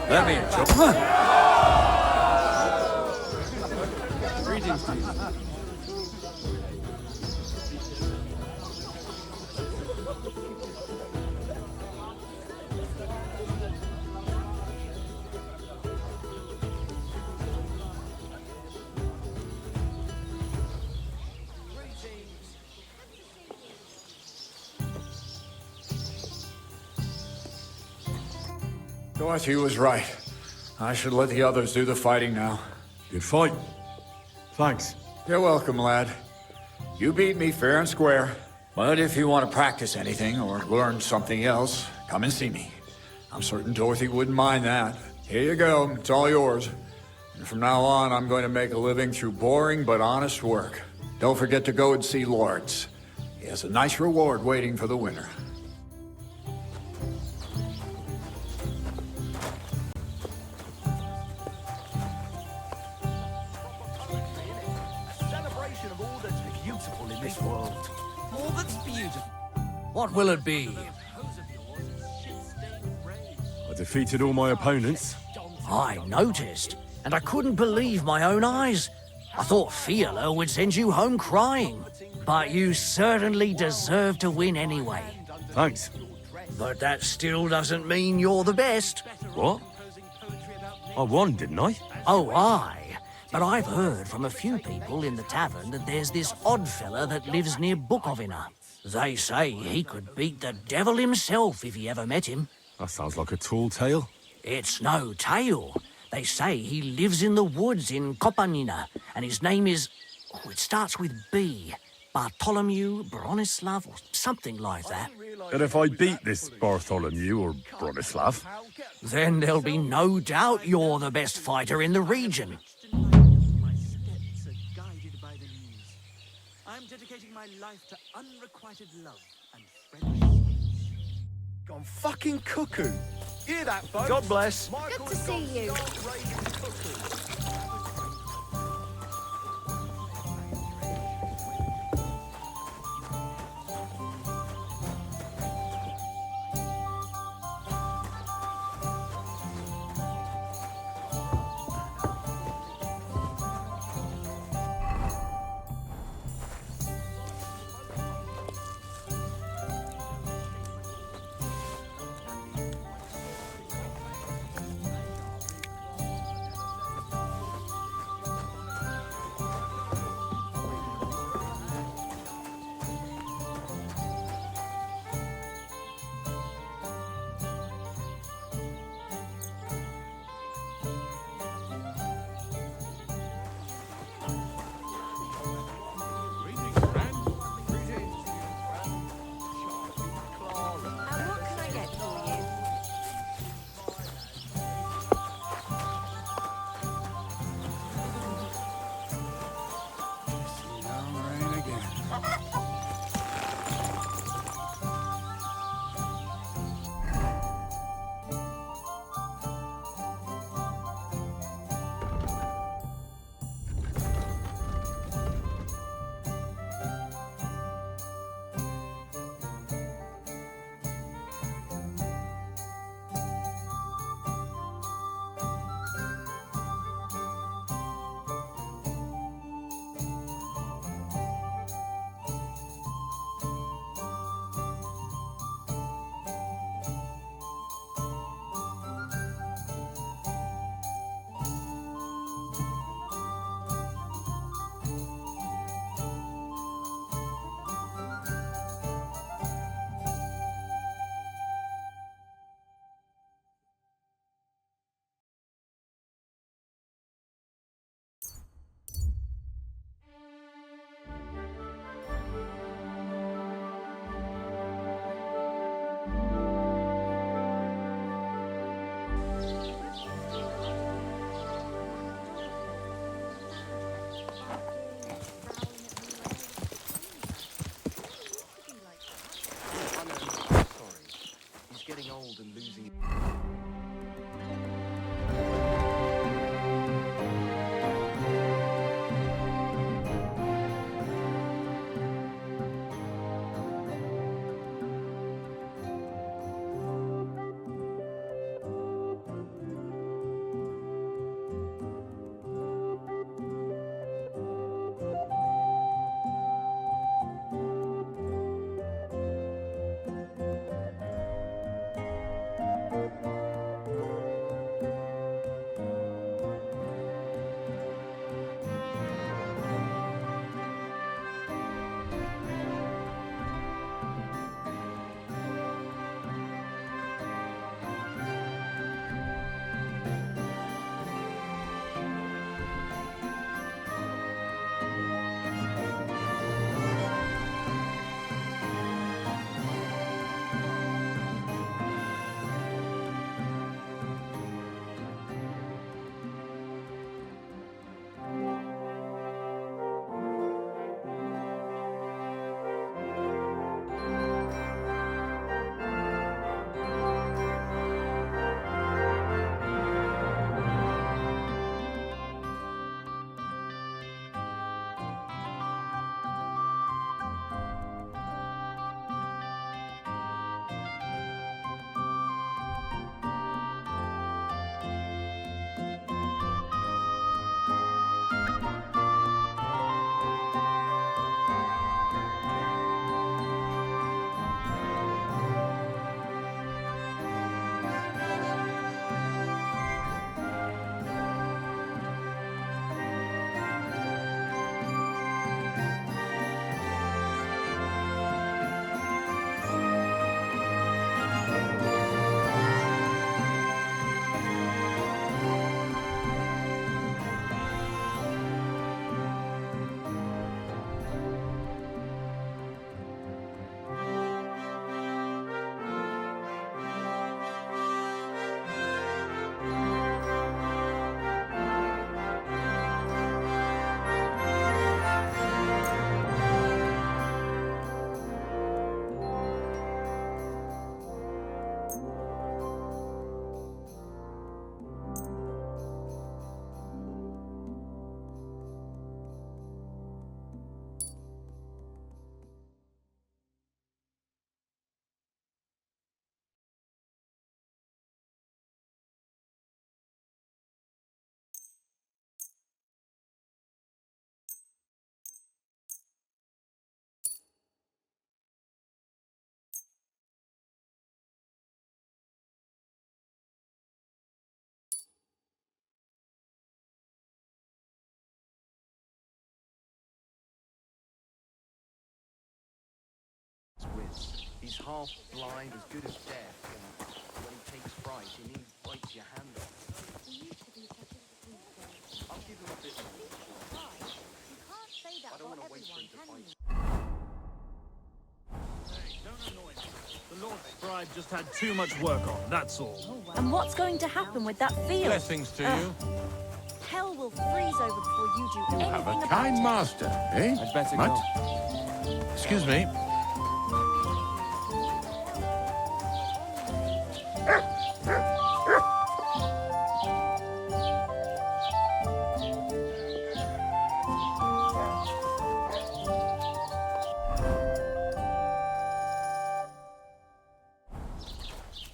Let me enjoy. Greetings to you. Dorothy was right. I should let the others do the fighting now. Good fight. Thanks. You're welcome, lad. You beat me fair and square. But if you want to practice anything or learn something else, come and see me. I'm certain Dorothy wouldn't mind that. Here you go. It's all yours. And from now on, I'm going to make a living through boring but honest work. Don't forget to go and see Lawrence. He has a nice reward waiting for the winner. What will it be? I defeated all my opponents. I noticed, and I couldn't believe my own eyes. I thought Fiala would send you home crying. But you certainly deserve to win anyway. Thanks. But that still doesn't mean you're the best. What? I won, didn't I? Oh, aye. But I've heard from a few people in the tavern that there's this odd fella that lives near Bukovina. They say he could beat the devil himself if he ever met him. That sounds like a tall tale. It's no tale. They say he lives in the woods in Kopanina, and his name is... Oh, it starts with B. Bartholomew, Bronislav, or something like that. And if I beat this Bartholomew or Bronislav? Then there'll be no doubt you're the best fighter in the region. My steps are guided by the muse. I'm dedicating my life to unrequited love and friendship. Gone fucking cuckoo. Hear that, folks? God bless. Good to see you. and losing. He's half blind, as good as deaf, and when he takes fright, he needs bites your hand off. I'll give him a bit more. I don't want to wait for him to bite. Hey, don't annoy me. The Lord Scribe just had too much work on, that's all. And what's going to happen with that field? Blessings to you. Hell will freeze over before you do anything Have a about kind it. master, eh? I'd better What? go. Excuse me.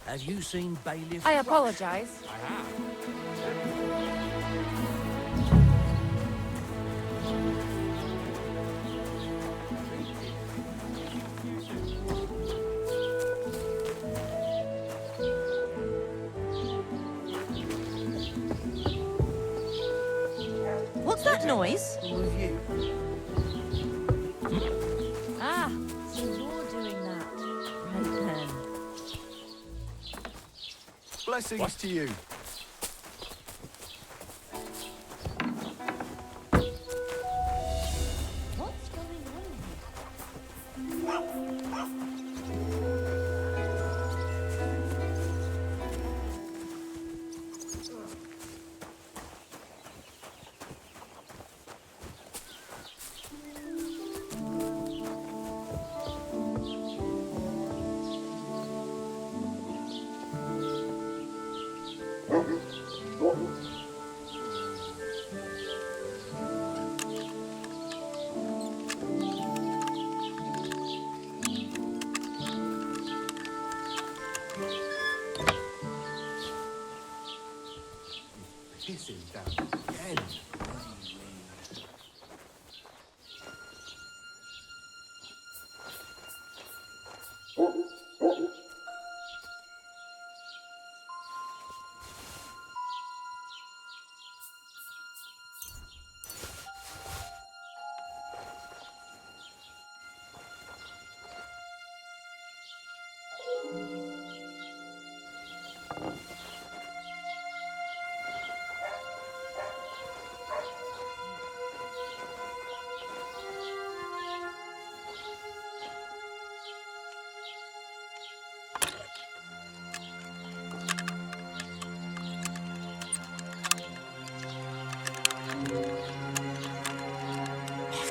Have you seen Bailiff? I apologize. I have. What's that noise? Ah, so you're doing that. Right then. Blessings to you. What's going on here? Pissing down again.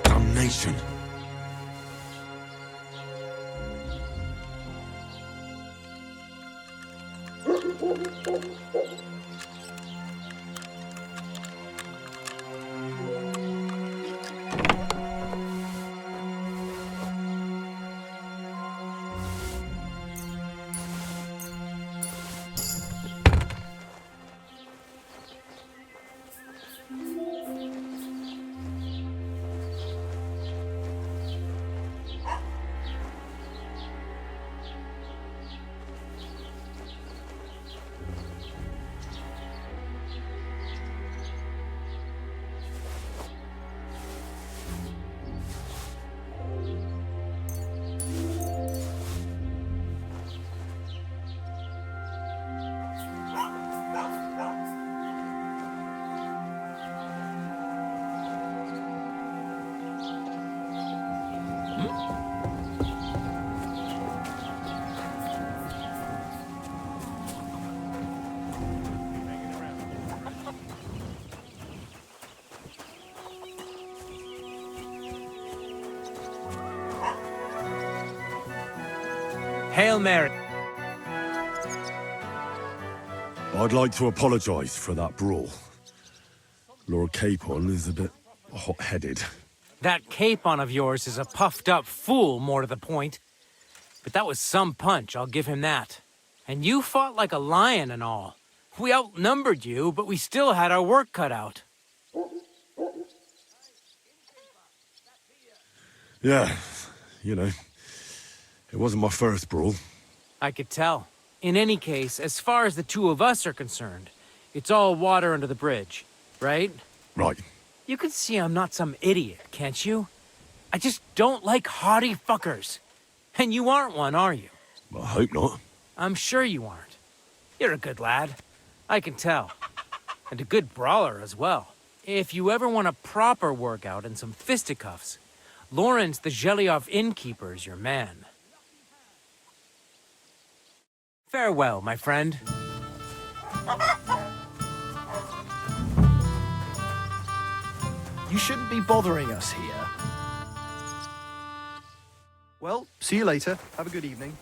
Damnation. Hail Mary. I'd like to apologise for that brawl. Lord Capon is a bit hot-headed. That Capon of yours is a puffed-up fool, more to the point. But that was some punch, I'll give him that. And you fought like a lion and all. We outnumbered you, but we still had our work cut out. Yeah, you know, it wasn't my first brawl. I could tell. In any case, as far as the two of us are concerned, it's all water under the bridge, right? Right. You can see I'm not some idiot, can't you? I just don't like haughty fuckers. And you aren't one, are you? Well, I hope not. I'm sure you aren't. You're a good lad. I can tell. And a good brawler as well. If you ever want a proper workout and some fisticuffs, Lawrence the Zhelyov innkeeper is your man. Farewell, my friend. You shouldn't be bothering us here. Well, see you later. Have a good evening.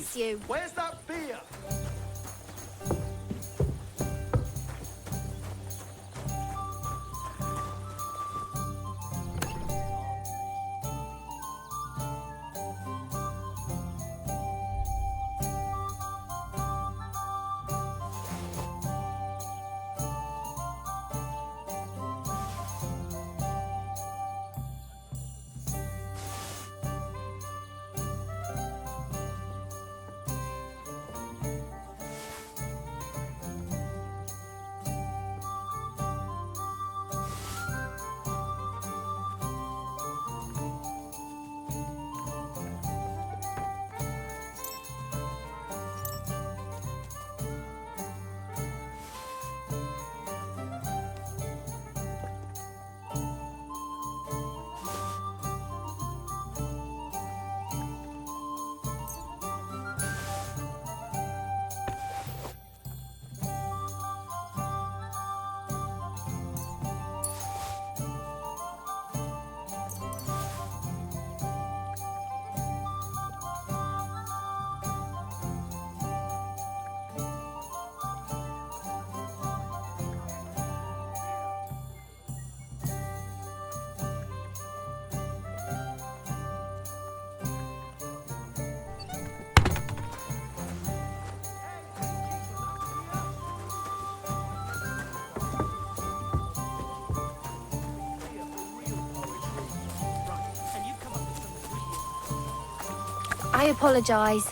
bless you. Where's that beer? I apologise.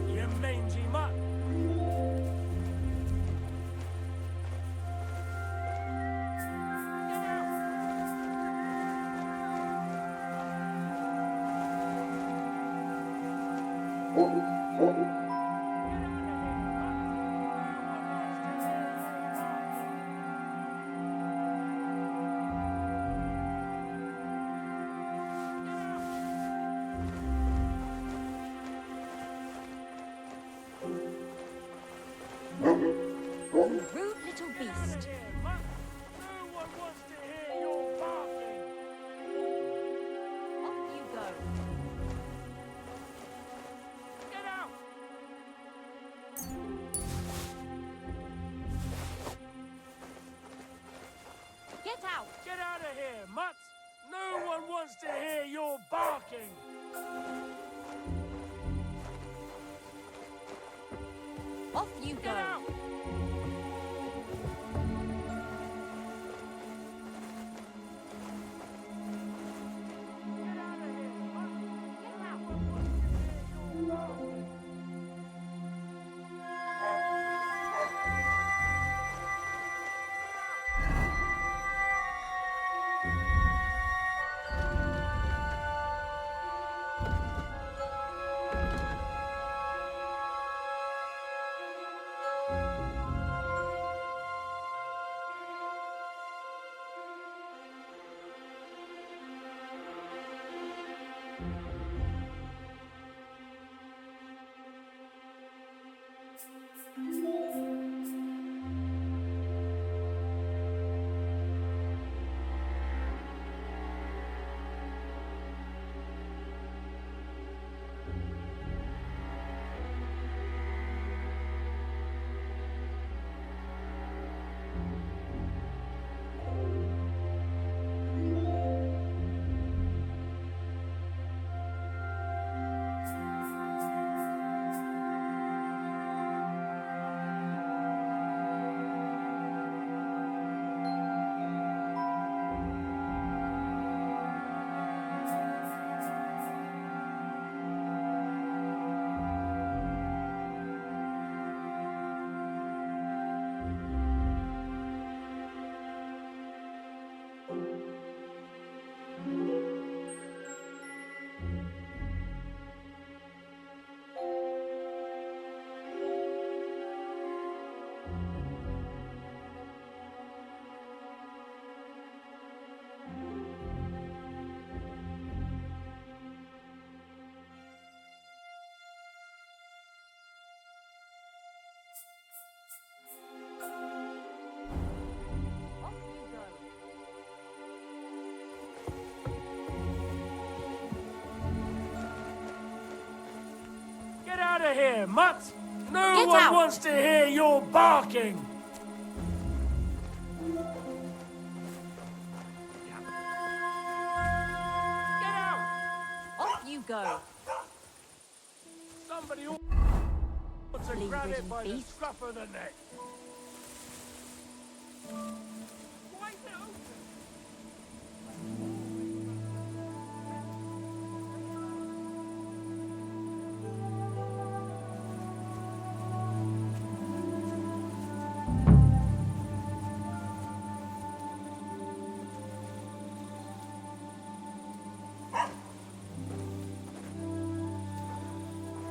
You mangy mutt. Rude little beast. No one wants to hear your barking. Off you go. Get out! Get out! Get out of here, mutt! No one wants to hear your barking. Off you go. Out! of here, mutt! No Get one out. wants to hear your barking! Get out! Off you go. Somebody ought to grab it by the scruff of the neck. Why is it open?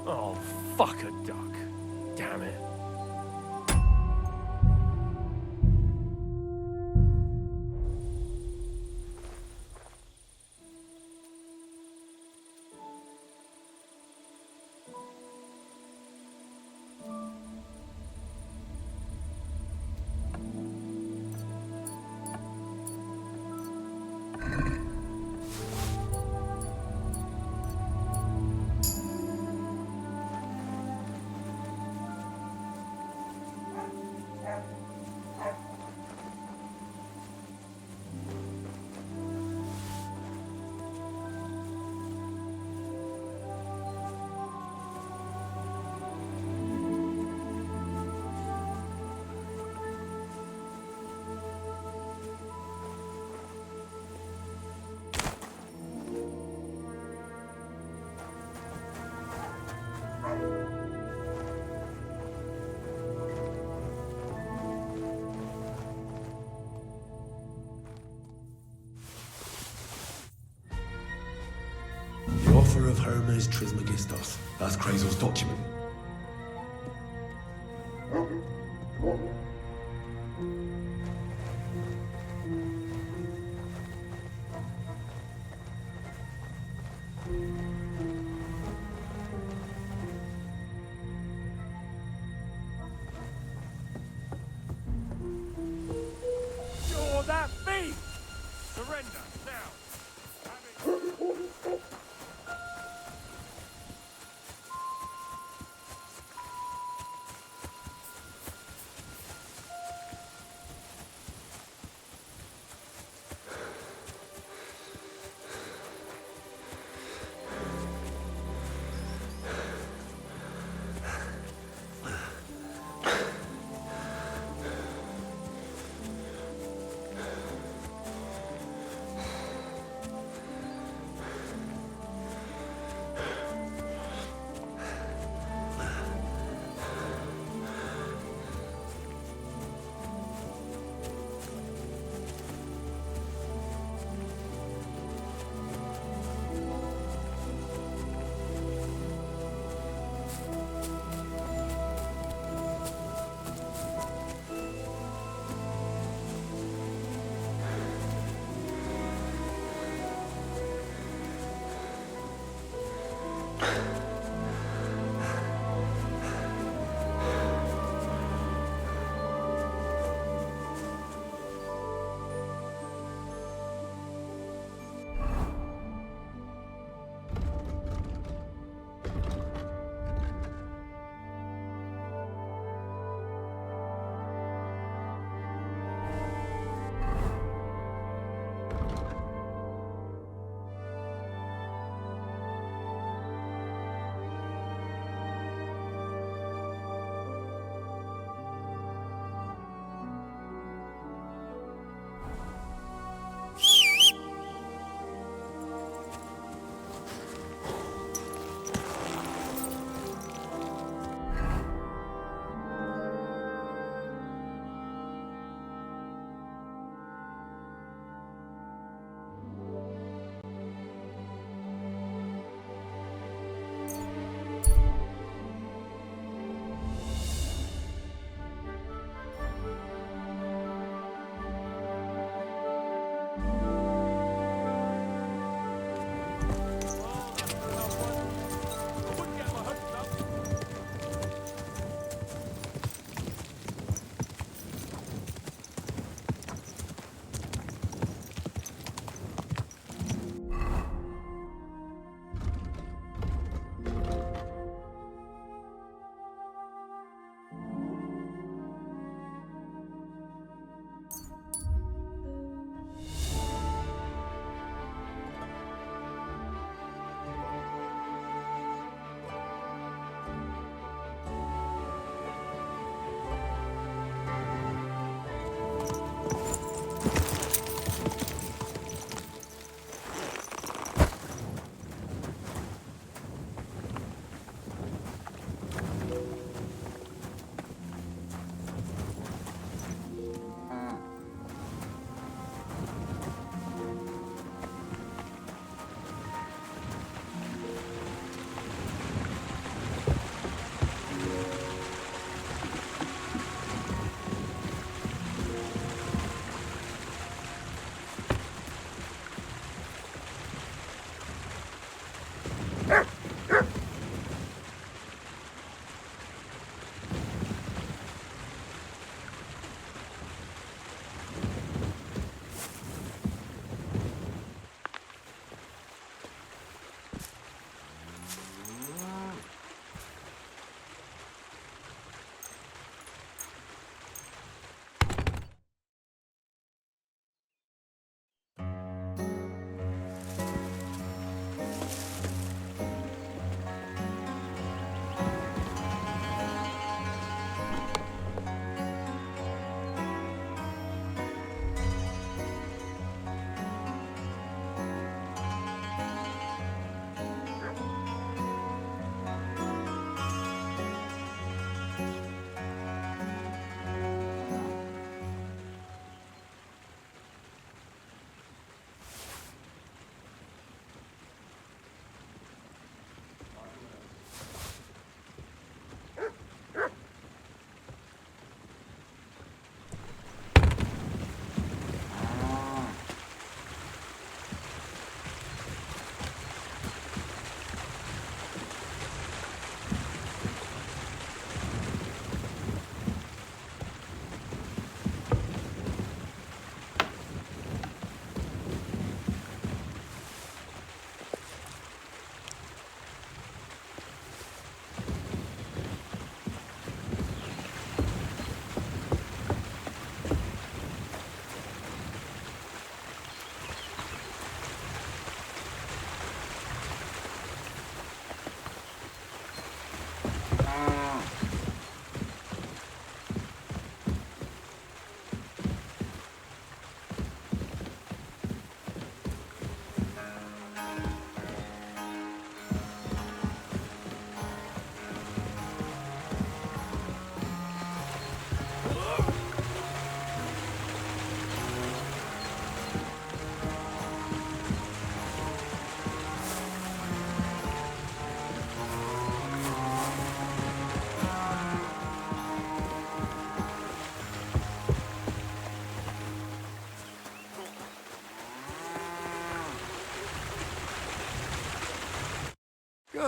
Oh, fuck a duck. Damn it. The offer of Hermes Trismegistos. That's Krazel's document. You're that thief! Surrender, now!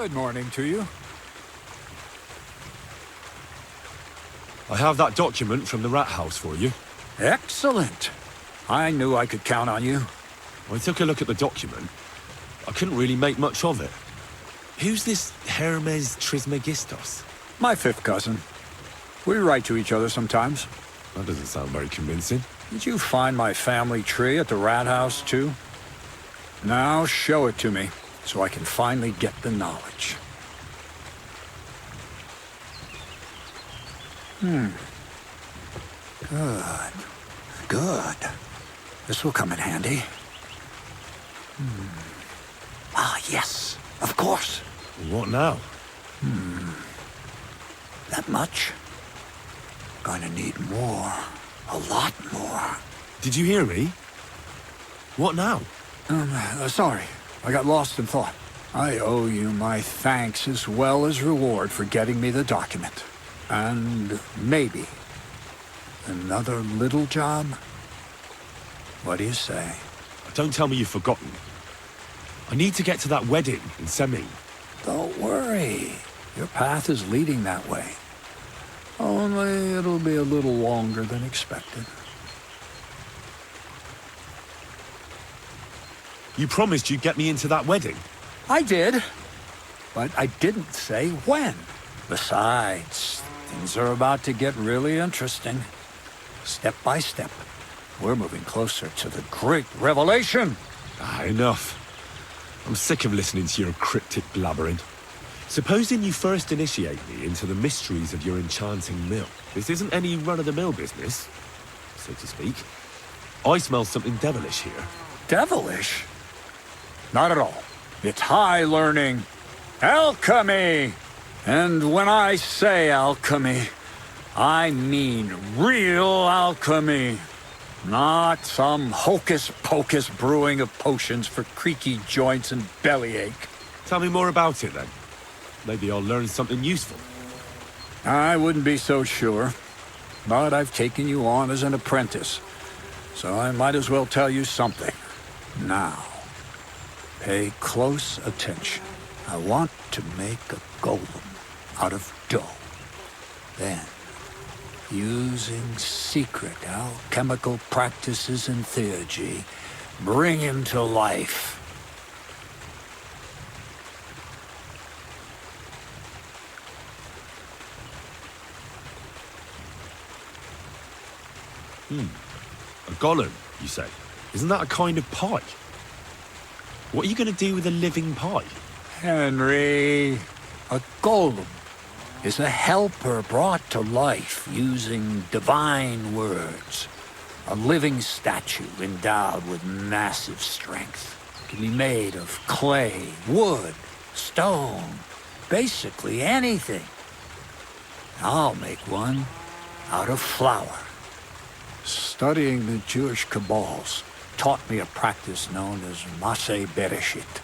Good morning to you. I have that document from the rat house for you. Excellent. I knew I could count on you. I took a look at the document. I couldn't really make much of it. Who's this Hermes Trismegistos? My fifth cousin. We write to each other sometimes. That doesn't sound very convincing. Did you find my family tree at the rat house, too? Now show it to me, so I can finally get the knowledge. Good. Good. This will come in handy. Ah, yes. Of course. What now? That much? Gonna need more. A lot more. Did you hear me? What now? Sorry. I got lost in thought. I owe you my thanks as well as reward for getting me the document. And maybe another little job? What do you say? Don't tell me you've forgotten. I need to get to that wedding in Semi. Don't worry. Your path is leading that way. Only it'll be a little longer than expected. You promised you'd get me into that wedding. I did, but I didn't say when. Besides, things are about to get really interesting. Step by step, we're moving closer to the great revelation. Enough. I'm sick of listening to your cryptic blabbering. Supposing you first initiate me into the mysteries of your enchanting mill. This isn't any run-of-the-mill business, so to speak. I smell something devilish here. Devilish? Not at all. It's high learning. Alchemy! And when I say alchemy, I mean real alchemy. Not some hocus-pocus brewing of potions for creaky joints and bellyache. Tell me more about it, then. Maybe I'll learn something useful. I wouldn't be so sure. But I've taken you on as an apprentice, so I might as well tell you something. Now, pay close attention. I want to make a golem out of dough. Then, using secret alchemical practices and theurgy, bring him to life. A golem, you say? Isn't that a kind of pie? What are you going to do with a living pie? Henry, a golem is a helper brought to life using divine words. A living statue endowed with massive strength. It can be made of clay, wood, stone, basically anything. I'll make one out of flour. Studying the Jewish Kabbals taught me a practice known as Maseh Bereshit.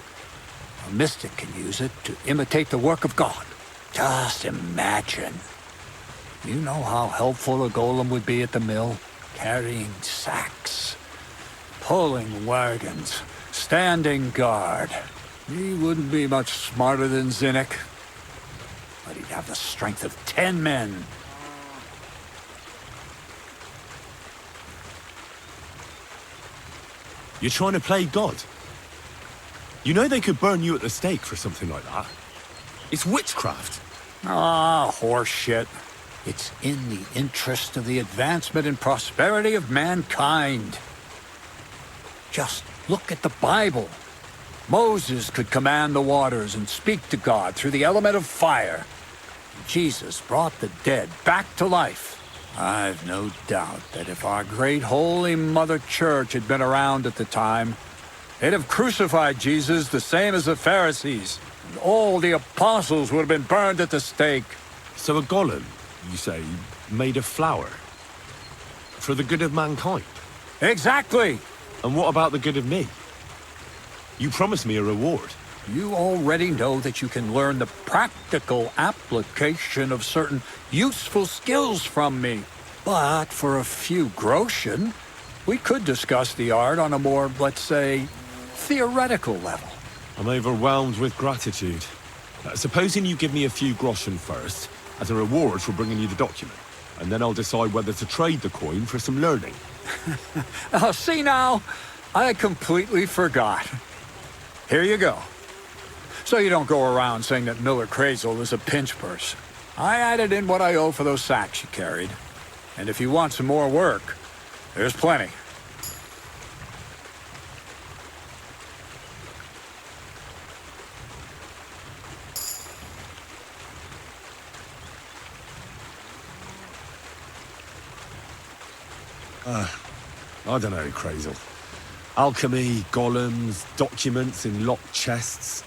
A mystic can use it to imitate the work of God. Just imagine. You know how helpful a golem would be at the mill? Carrying sacks, pulling wagons, standing guard. He wouldn't be much smarter than Zinnik, but he'd have the strength of 10 men. You're trying to play God. You know they could burn you at the stake for something like that. It's witchcraft. Ah, horseshit. It's in the interest of the advancement and prosperity of mankind. Just look at the Bible. Moses could command the waters and speak to God through the element of fire. Jesus brought the dead back to life. I've no doubt that if our great holy Mother Church had been around at the time, they'd have crucified Jesus the same as the Pharisees. And all the apostles would have been burned at the stake. So a golem, you say, made of flour? For the good of mankind? Exactly! And what about the good of me? You promised me a reward. You already know that you can learn the practical application of certain useful skills from me. But for a few groschen, we could discuss the art on a more, let's say, theoretical level. I'm overwhelmed with gratitude. Supposing you give me a few groschen first, as a reward for bringing you the document, and then I'll decide whether to trade the coin for some learning. Oh, see now? I completely forgot. Here you go. So you don't go around saying that Miller Crazel is a pinch purse. I added in what I owe for those sacks you carried. And if you want some more work, there's plenty. I don't know, Crazel. Alchemy, golems, documents in locked chests.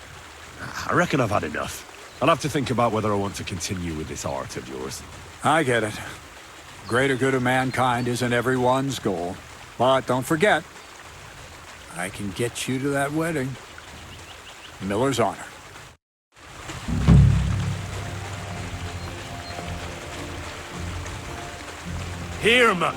I reckon I've had enough. I'll have to think about whether I want to continue with this art of yours. I get it. Greater good of mankind isn't everyone's goal. But don't forget, I can get you to that wedding. Miller's honor. Here, Mutt.